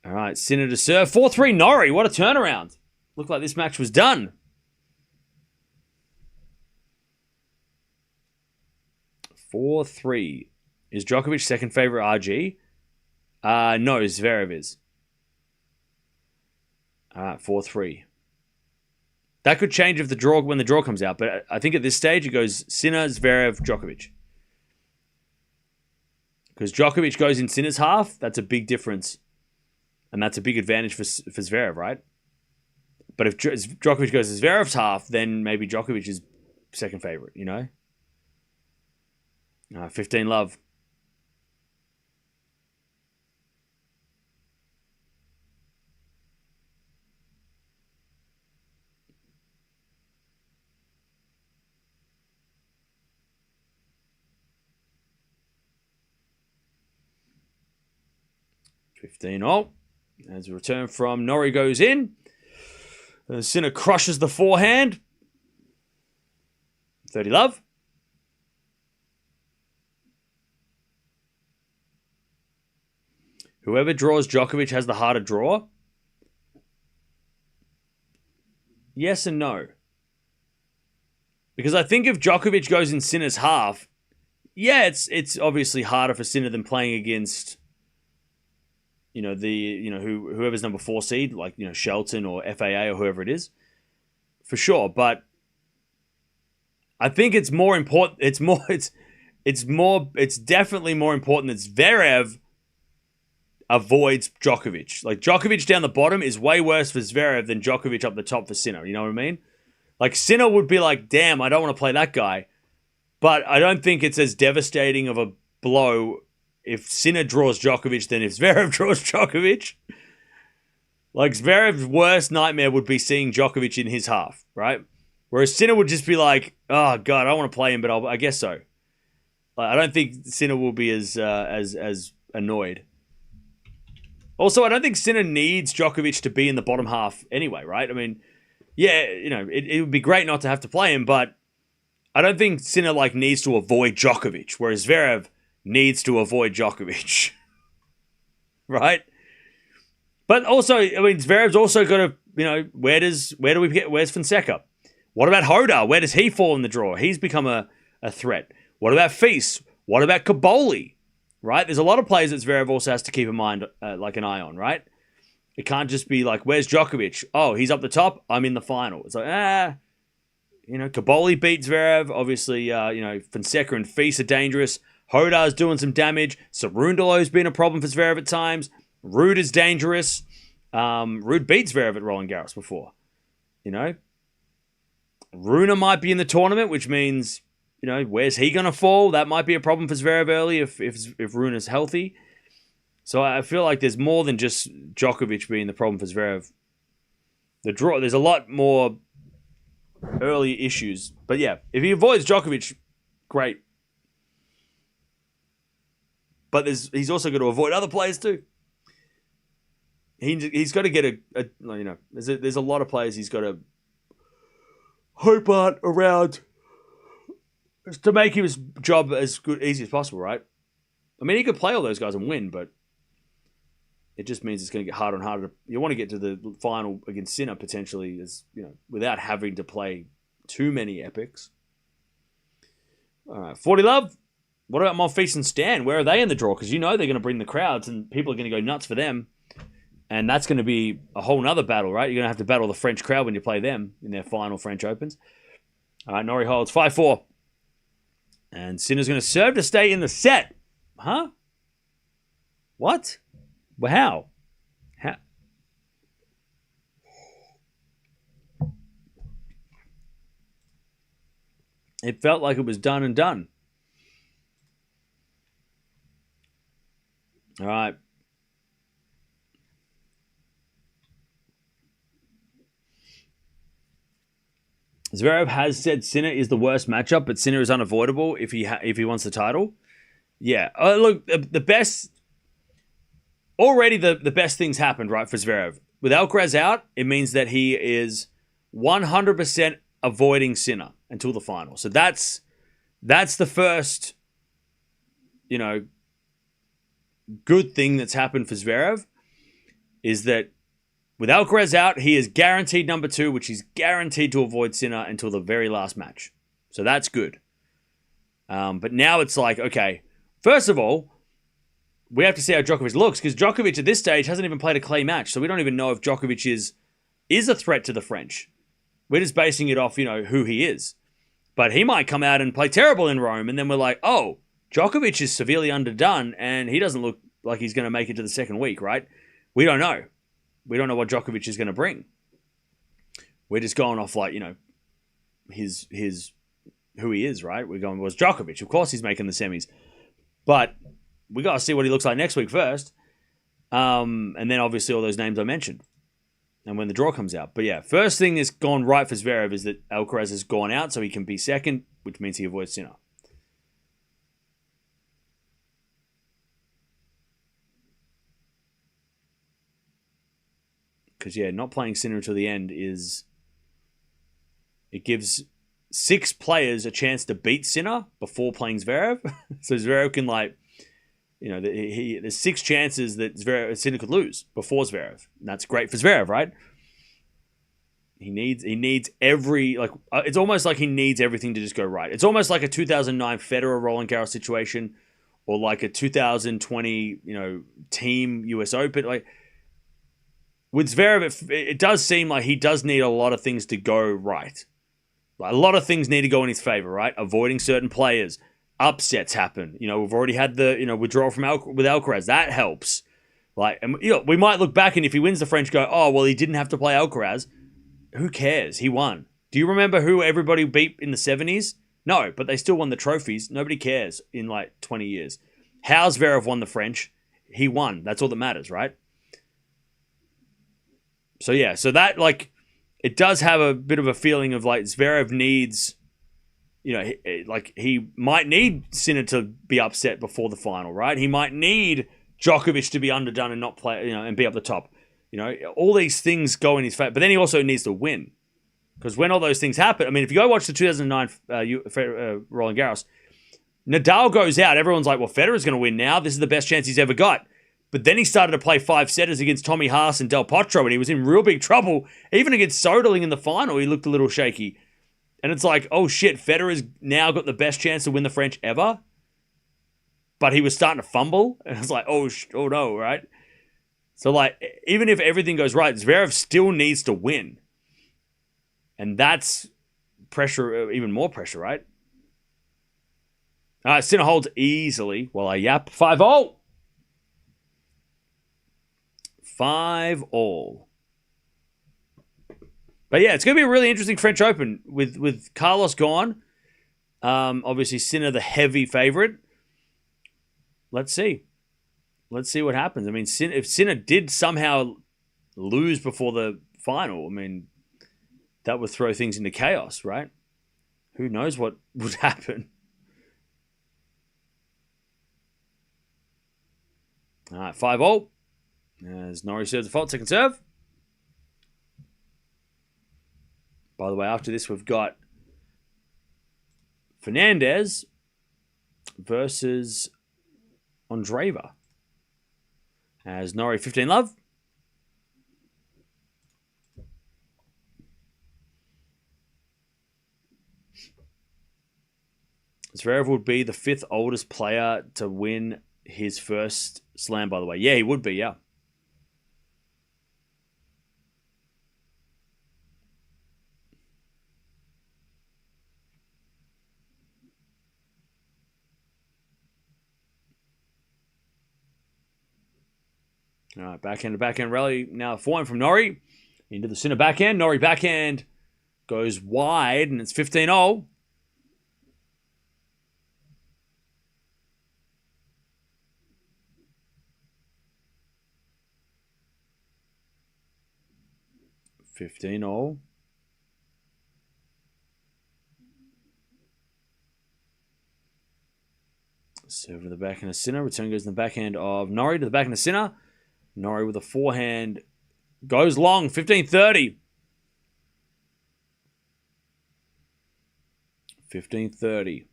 All right, Sinner to serve. 4-3 Norrie. What a turnaround. Looked like this match was done. 4-3. Is Djokovic second favorite RG? No, Zverev is. All right, 4-3. That could change when the draw comes out, but I think at this stage it goes Sinner, Zverev, Djokovic. Because Djokovic goes in Sinner's half, that's a big difference. And that's a big advantage for Zverev, right? But if Djokovic goes to Zverev's half, then maybe Djokovic is second favorite, you know? 15 love. As a return from Norrie goes in. Sinner crushes the forehand. 30 love. Whoever draws Djokovic has the harder draw. Yes and no. Because I think if Djokovic goes in Sinner's half, yeah, it's obviously harder for Sinner than playing against whoever's number 4 seed, like, Shelton or FAA or whoever it is, for sure. But I think it's more important. It's definitely more important that Zverev avoids Djokovic. Like, Djokovic down the bottom is way worse for Zverev than Djokovic up the top for Sinner. You know what I mean? Like, Sinner would be like, damn, I don't want to play that guy. But I don't think it's as devastating of a blow if Sinner draws Djokovic than if Zverev draws Djokovic. Like, Zverev's worst nightmare would be seeing Djokovic in his half, right? Whereas Sinner would just be like, oh, God, I don't want to play him, but I guess so. I don't think Sinner will be as annoyed. Also, I don't think Sinner needs Djokovic to be in the bottom half anyway, right? I mean, yeah, it would be great not to have to play him, but I don't think Sinner needs to avoid Djokovic, whereas Zverev needs to avoid Djokovic. Right? But also, I mean, Zverev's also got to where's Fonseca? What about Hoda? Where does he fall in the draw? He's become a threat. What about Feast? What about Kaboli? Right? There's a lot of players that Zverev also has to keep in mind, like an eye on, right? It can't just be like, where's Djokovic? Oh, he's up the top. I'm in the final. It's like, Kaboli beats Zverev. Obviously, Fonseca and Feast are dangerous. Hoda's doing some damage. Cerundolo's been a problem for Zverev at times. Ruud is dangerous. Ruud beats Zverev at Roland Garros before. Rune might be in the tournament, which means, where's he going to fall? That might be a problem for Zverev early if Rune is healthy. So I feel like there's more than just Djokovic being the problem for Zverev. There's a lot more early issues. But yeah, if he avoids Djokovic, great. But he's also got to avoid other players too. He's got to get there's a lot of players he's got to hope on around to make his job as easy as possible, right? I mean, he could play all those guys and win, but it just means it's going to get harder and harder. You want to get to the final against Sinner potentially, without having to play too many epics. All right, 40 love. What about Monfils and Stan? Where are they in the draw? Because they're going to bring the crowds and people are going to go nuts for them. And that's going to be a whole nother battle, right? You're going to have to battle the French crowd when you play them in their final French Opens. All right, Norrie holds 5-4. And Sinner's going to serve to stay in the set. Huh? What? Well, how? It felt like it was done and done. All right. Zverev has said Sinner is the worst matchup, but Sinner is unavoidable if he wants the title. Yeah. Look, the best... Already the best things happened, right, for Zverev. With Alcaraz out, it means that he is 100% avoiding Sinner until the final. So that's the first, good thing that's happened for Zverev, is that with Alcaraz out, he is guaranteed number 2, which he's guaranteed to avoid Sinner until the very last match. So that's good. But now it's like, okay, first of all, we have to see how Djokovic looks, because Djokovic at this stage hasn't even played a clay match, so we don't even know if Djokovic is a threat to the French. We're just basing it off, who he is. But he might come out and play terrible in Rome, and then we're like, oh, Djokovic is severely underdone, and he doesn't look like he's going to make it to the second week, right? We don't know. We don't know what Djokovic is going to bring. We're just going off like, his who he is, right? We're going, well, it's Djokovic. Of course he's making the semis. But we got to see what he looks like next week first. And then obviously all those names I mentioned. And when the draw comes out. But yeah, first thing that's gone right for Zverev is that Alcaraz has gone out so he can be second, which means he avoids Sinner. Because, yeah, not playing Sinner until the end it gives 6 players a chance to beat Sinner before playing Zverev. So Zverev can, there's 6 chances that Sinner could lose before Zverev. And that's great for Zverev, right? He needs every, it's almost like he needs everything to just go right. It's almost like a 2009 Federer Roland Garros situation, or like a 2020, Team US Open. With Zverev, it does seem like he does need a lot of things to go right. A lot of things need to go in his favor, right? Avoiding certain players. Upsets happen. We've already had the, withdrawal with Alcaraz. That helps. We might look back, and if he wins the French, go, oh, well, he didn't have to play Alcaraz. Who cares? He won. Do you remember who everybody beat in the 70s? No, but they still won the trophies. Nobody cares in 20 years. How Zverev won the French? He won. That's all that matters, right? So yeah, so that it does have a bit of a feeling of Zverev needs, he might need Sinner to be upset before the final, right? He might need Djokovic to be underdone and not play, and be up the top. All these things go in his favor, but then he also needs to win, because when all those things happen, I mean, if you go watch the 2009 Roland Garros, Nadal goes out, everyone's like, well, Federer's going to win now. This is the best chance he's ever got. But then he started to play 5-setters against Tommy Haas and Del Potro, and he was in real big trouble. Even against Soderling in the final, he looked a little shaky. And it's like, oh shit, Federer's now got the best chance to win the French ever. But he was starting to fumble. And it's like, oh no, right? So like, even if everything goes right, Zverev still needs to win. And that's pressure, even more pressure, right? All right, Sinner holds easily while I yap. 5-0. 5-0. But yeah, it's going to be a really interesting French Open with Carlos gone. Obviously, Sinner the heavy favorite. Let's see. Let's see what happens. I mean, if Sinner did somehow lose before the final, I mean, that would throw things into chaos, right? Who knows what would happen? All right, 5-0. As Norrie serves the fault, second serve. By the way, after this, we've got Fernandez versus Andreeva. As Norrie 15-love. Zverev would be the 5th oldest player to win his first slam, by the way. Yeah, he would be, yeah. All right, backhand to backhand rally. Now forehand from Norrie. Into the Sinner backhand. Norrie backhand goes wide, and it's 15-0. Serve to the backhand of Sinner. Return goes to the backhand of Norrie to the backhand of Sinner. Norrie with a forehand goes long. 15-30. 15-30.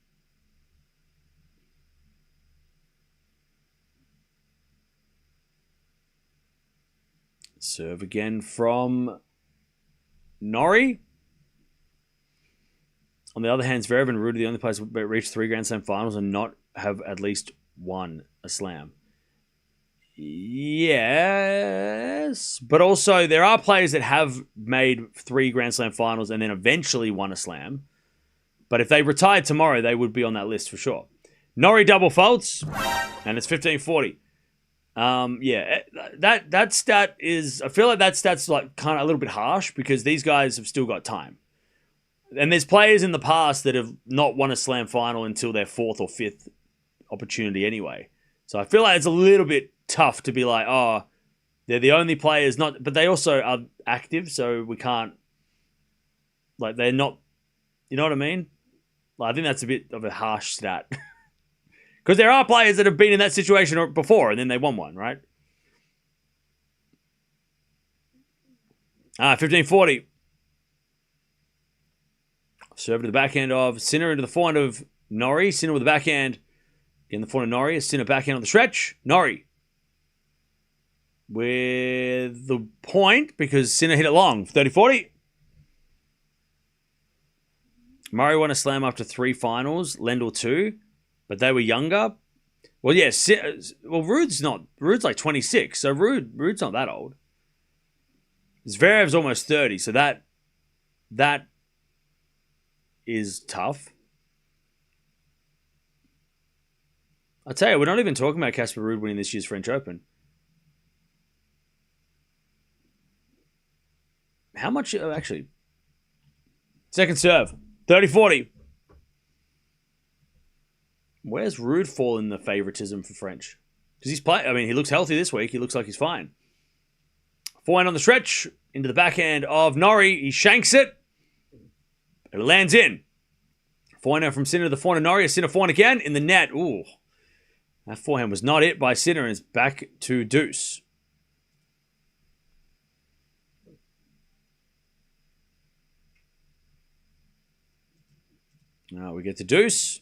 Serve again from Norrie. On the other hand, Zverev and Ruud are the only players who reach 3 Grand Slam finals and not have at least won a slam. Yes, but also there are players that have made 3 Grand Slam finals and then eventually won a slam. But if they retired tomorrow, they would be on that list for sure. Norrie double faults, and it's 15-40. Yeah, that stat is. I feel like that stat's like kind of a little bit harsh because these guys have still got time, and there's players in the past that have not won a slam final until their 4th or 5th opportunity anyway. So I feel like it's a little bit tough to be like, oh, they're the only players not, but they also are active, so we can't, like, they're not, you know what I mean? Like, I think that's a bit of a harsh stat. Because there are players that have been in that situation before and then they won one, right? 15-40. Serve to the backhand of Sinner into the forehand of Norrie. Sinner with the backhand in the forehand of Norrie. Sinner backhand on the stretch. Norrie with the point because Sinner hit it long. 30-40. Murray won a slam after 3 finals. Lendl 2. But they were younger. Well, yeah. Ruud's like 26. So Ruud's not that old. Zverev's almost 30. So that is tough. I tell you, we're not even talking about Casper Ruud winning this year's French Open. How much, actually? Second serve, 30-40. Where's Ruud fall in the favoritism for French? Because he's playing, I mean, he looks healthy this week. He looks like he's fine. Forehand on the stretch, into the backhand of Norrie. He shanks it. It lands in. Forehand from Sinner to the forehand of Norrie. Sinner forehand again in the net. Ooh. That forehand was not it by Sinner, and it's back to deuce. Now we get to deuce.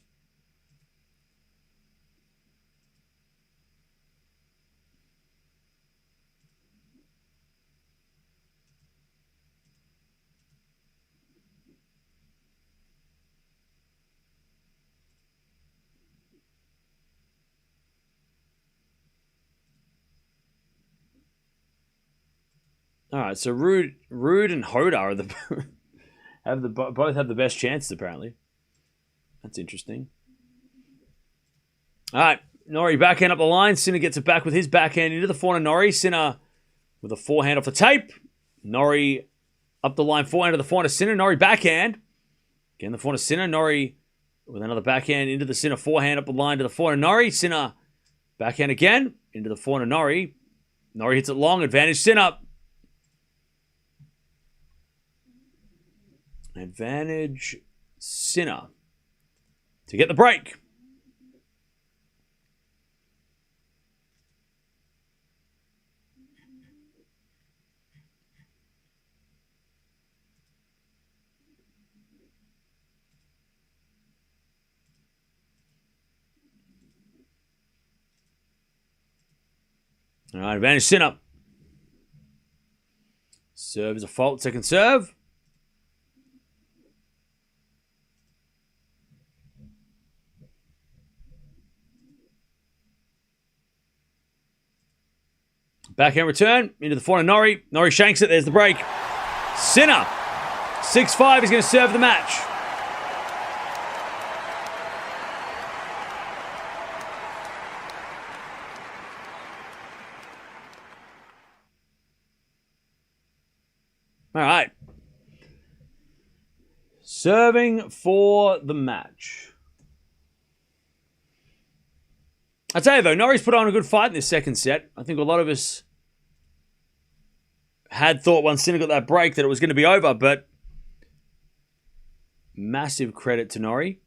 All right, so Rude and Hoda are both have the best chances apparently. That's interesting. All right, Norrie backhand up the line. Sinner gets it back with his backhand into the forehand. Norrie. Sinner with a forehand off the tape. Norrie up the line, forehand to the forehand of Sinner. Norrie backhand. Again, the forehand of Sinner. Norrie with another backhand into the Sinner forehand up the line to the forehand of Norrie. Sinner backhand again into the forehand of Norrie. Norrie hits it long. Advantage Sinner. Advantage Sinner to get the break. All right, advantage Sinner. Serve is a fault. Second serve. Backhand return into the forehand of Norrie. Norrie shanks it. There's the break. Sinner. 6-5 is going to serve the match. All right. Serving for the match. I tell you though, Norrie's put on a good fight in this second set. I think a lot of us had thought once Sinner got that break that it was going to be over, but massive credit to Norrie.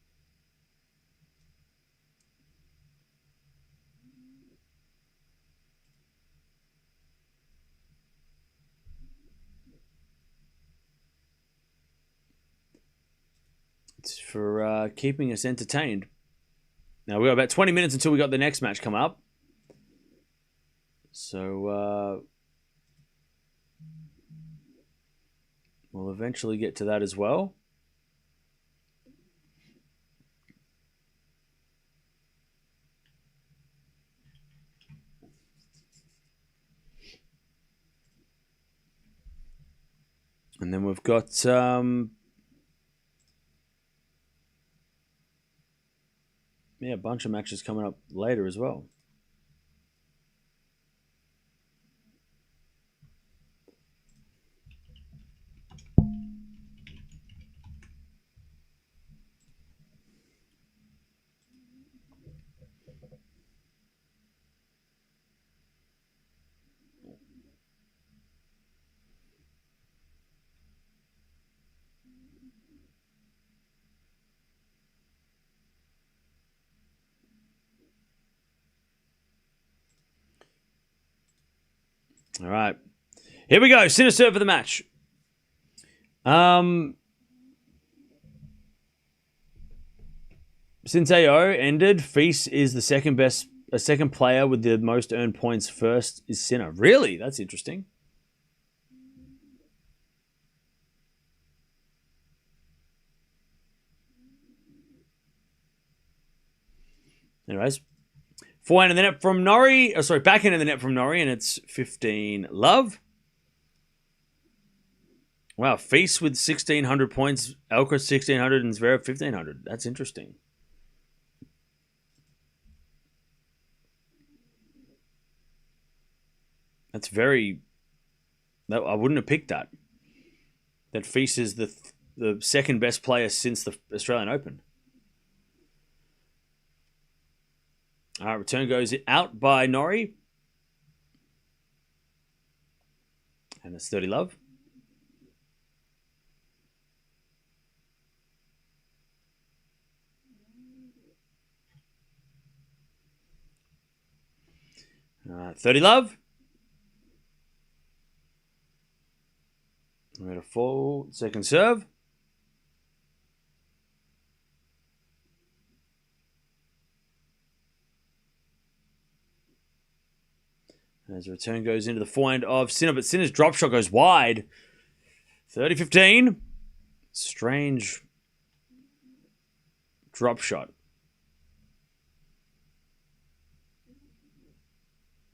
It's for keeping us entertained. Now, we've got about 20 minutes until we got the next match come up. So, we'll eventually get to that as well. And then we've got a bunch of matches coming up later as well. All right. Here we go. Sinner serve for the match. Since AO ended, Feast is the second player with the most earned points. First is Sinner. Really? That's interesting. Anyways. Forehand in the net from Norrie. Oh, sorry, backhand in the net from Norrie, and it's 15-love. Wow, Feast with 1,600 points, Alcaraz 1,600, and Zverev 1,500. That's interesting. That's very... I wouldn't have picked that. That Feast is the second best player since the Australian Open. All right, return goes out by Norrie. And it's 30-love. All right, 30-love. We're at a full second serve. As the return goes into the forehand of Sinner, but Sinner's drop shot goes wide. 30-15. Strange drop shot.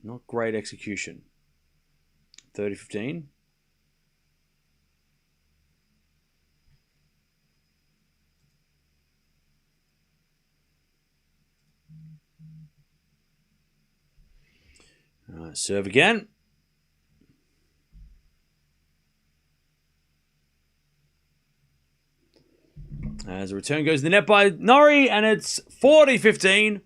Not great execution. 30-15. All right, serve again. As a return goes to the net by Norrie, and it's 40-15.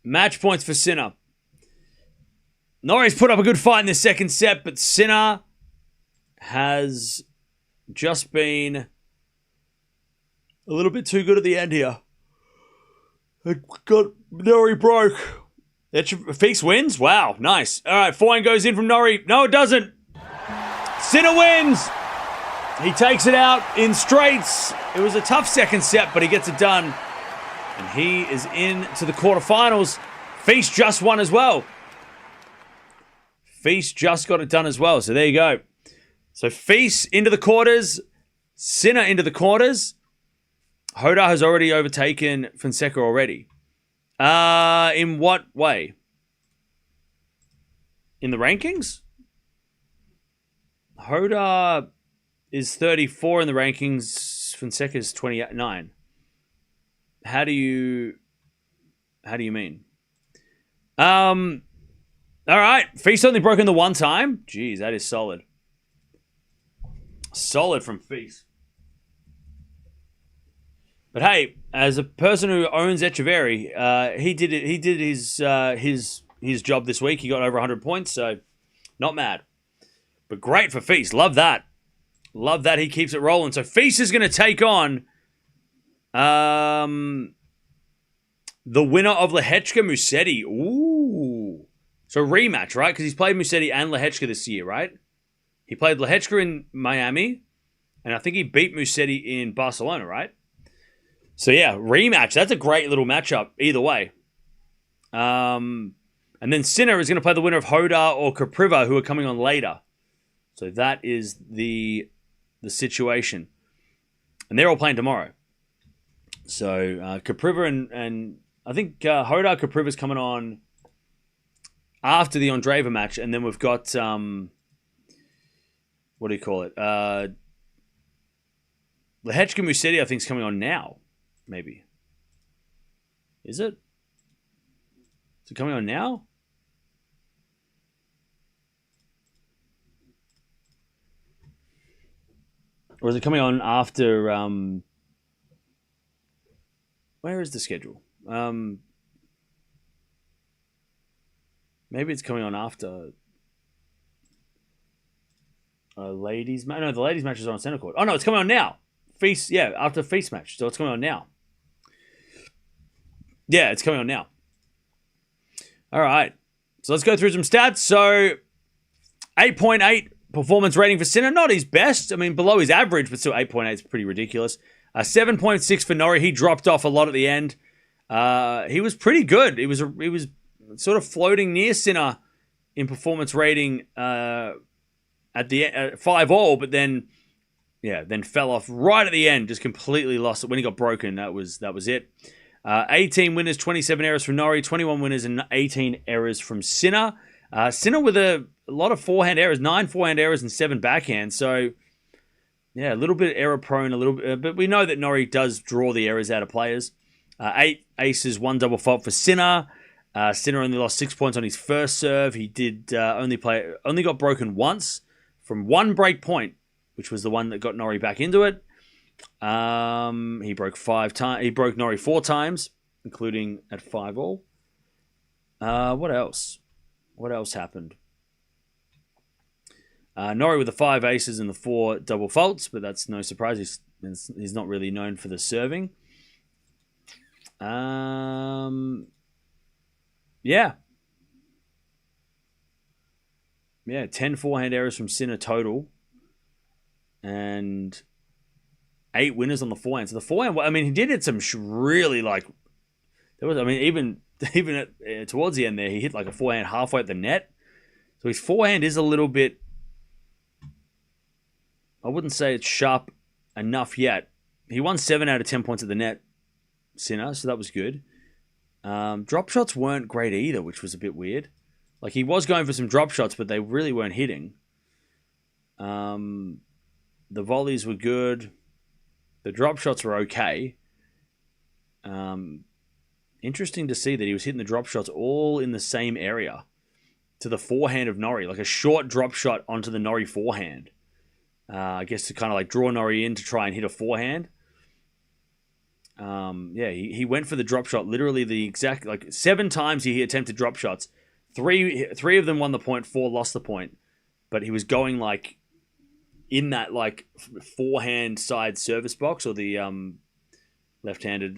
Match points for Sinner. Norrie's put up a good fight in the second set, but Sinner has just been a little bit too good at the end here. It got Norrie broke. Feast wins? Wow, nice. All right, forehand goes in from Norrie. No, it doesn't. Sinner wins. He takes it out in straights. It was a tough second set, but he gets it done. And he is into the quarterfinals. Feast just won as well. Feast just got it done as well. So there you go. So Feast into the quarters. Sinner into the quarters. Hoda has already overtaken Fonseca already. In what way? In the rankings? Hoda is 34 in the rankings. Fonseca is 29. How do you mean? All right. Feast only broken the one time. Jeez, that is solid. Solid from Feast. But hey, as a person who owns Echeverry, he did his job this week. He got over 100 points, so not mad. But great for Feast. Love that. Love that he keeps it rolling. So Feast is going to take on the winner of Lehechka Musetti. Ooh. So rematch, right? Because he's played Musetti and Lehechka this year, right? He played Lehechka in Miami, and I think he beat Musetti in Barcelona, right? So yeah, rematch. That's a great little matchup either way. And then Sinner is going to play the winner of Hoda or Capriva, who are coming on later. So that is the situation. And they're all playing tomorrow. So Capriva and I think Hoda Capriva's coming on after the Andreeva match. And then we've got, what do you call it? Lehechka Musetti, I think, is coming on now. Maybe. Is it? Is it coming on now? Or is it coming on after... where is the schedule? Maybe it's coming on after... ladies match. No, the ladies match is on center court. Oh, no, it's coming on now. Feast, yeah, after Feast match. So it's coming on now. Yeah, it's coming on now. All right. So let's go through some stats. So 8.8 performance rating for Sinner. Not his best. I mean, below his average, but still 8.8 is pretty ridiculous. 7.6 for Norrie. He dropped off a lot at the end. He was pretty good. He was sort of floating near Sinner in performance rating at the 5-all, but then fell off right at the end. Just completely lost it when he got broken. That was it. 18 winners, 27 errors from Norrie, 21 winners and 18 errors from Sinner. Sinner with a lot of forehand errors, 9 forehand errors and 7 backhand. So, yeah, a little bit error prone, a little bit, but we know that Norrie does draw the errors out of players. 8 aces, 1 double fault for Sinner. Sinner only lost 6 points on his first serve. He did only got broken once from 1 break point, which was the one that got Norrie back into it. He broke 5 times. He broke Norrie 4 times, including at 5-all. What else? What else happened? Norrie with the 5 aces and the 4 double faults, but that's no surprise. He's not really known for the serving. Yeah. 10 forehand errors from Sinner total. And 8 winners on the forehand. So the forehand, I mean, he did hit some really even towards the end there, he hit like a forehand halfway at the net. So his forehand is a little bit, I wouldn't say it's sharp enough yet. He won 7 out of 10 points at the net, Sinner, so that was good. Drop shots weren't great either, which was a bit weird. Like, he was going for some drop shots, but they really weren't hitting. The volleys were good. The drop shots were okay. Interesting to see that he was hitting the drop shots all in the same area to the forehand of Norrie, like a short drop shot onto the Norrie forehand. I guess to kind of like draw Norrie in to try and hit a forehand. He went for the drop shot literally the exact, like 7 times he attempted drop shots. Three of them won the point, 4 lost the point. But he was going like in that like forehand side service box or the left-handed,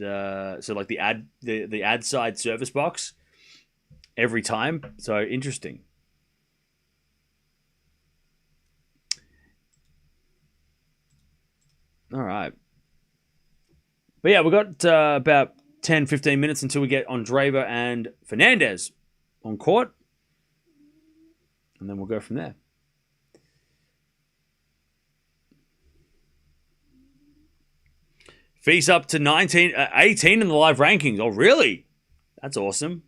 so like the ad side service box every time. So interesting. All right. But yeah, we've got about 10, 15 minutes until we get Andreeva and Fernandez on court. And then we'll go from there. Fees up to 18 in the live rankings. Oh, really? That's awesome.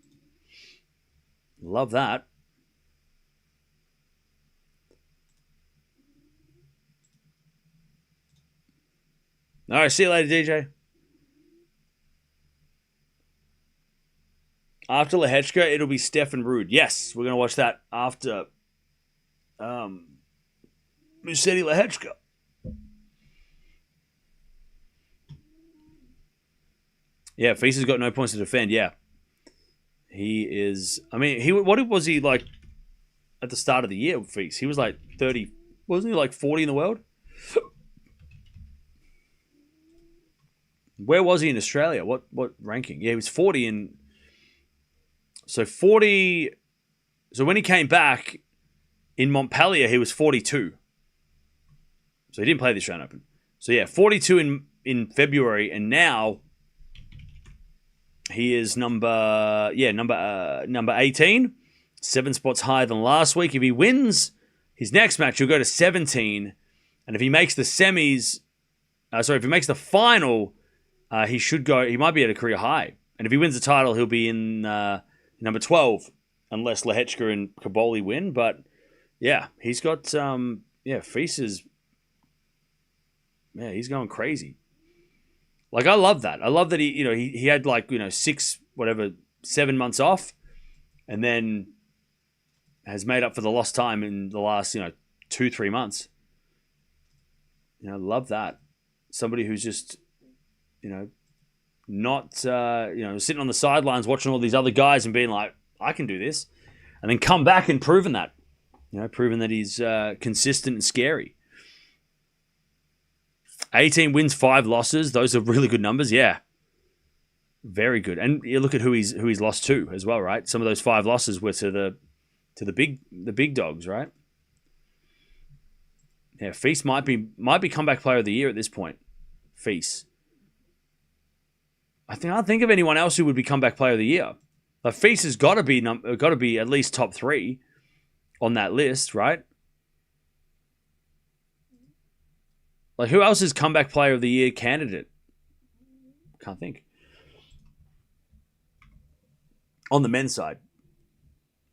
Love that. All right, see you later, DJ. After Lehechka, it'll be Stefan Ruud. Yes, we're going to watch that after Musetti Lehechka. Yeah, Feast has got no points to defend. Yeah. He is... I mean, what was he like at the start of the year, Feast? He was like 30... Wasn't he like 40 in the world? Where was he in Australia? What ranking? Yeah, he was 40 in... So 40... So when he came back in Montpellier, he was 42. So he didn't play the Australian Open. So yeah, 42 in February, and now... He is number 18, 7 spots higher than last week. If he wins his next match, he'll go to 17. And if he makes the semis, if he makes the final, he should go. He might be at a career high. And if he wins the title, he'll be in number 12, unless Lehechka and Kaboli win. But yeah, he's got Feast is he's going crazy. Like, I love that. I love that he had 7 months off, and then has made up for the lost time in the last 2-3 months. Love that. Somebody who's just not sitting on the sidelines watching all these other guys and being like, I can do this, and then come back and proven that he's consistent and scary. 18 wins, 5 losses. Those are really good numbers. Yeah. Very good. And you look at who he's lost to as well, right? Some of those 5 losses were to the big dogs, right? Yeah, Feast might be comeback player of the year at this point. Feast. I can't think of anyone else who would be comeback player of the year. Like, Feast has got to be at least top 3 on that list, right? Like, who else is comeback player of the year candidate? Can't think. On the men's side.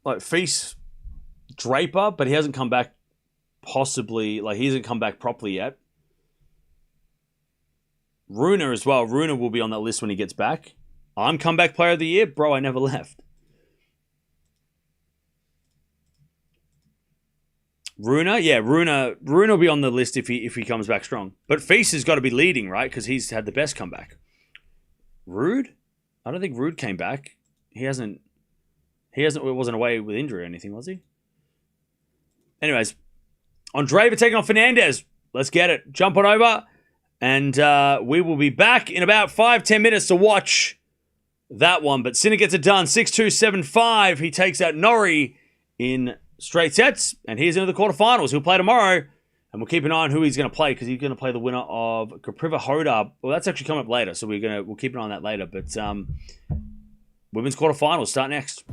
Like, Feast, Draper, but he hasn't come back he hasn't come back properly yet. Runa as well. Runa will be on that list when he gets back. I'm comeback player of the year? Bro, I never left. Runa? Yeah, Runa will be on the list if he comes back strong. But Feast has got to be leading, right? Because he's had the best comeback. Ruud? I don't think Ruud came back. He wasn't away with injury or anything, was he? Anyways, Andreeva taking on Fernandez. Let's get it. Jump on over. And we will be back in about 5-10 minutes to watch that one. But Sinner gets it done. 6-2, 7-5. He takes out Norrie in straight sets, and he's into the quarterfinals. He'll play tomorrow, and we'll keep an eye on who he's going to play, because he's going to play the winner of Kopriva Hoda. Well, that's actually coming up later, so we'll keep an eye on that later. But women's quarterfinals start next.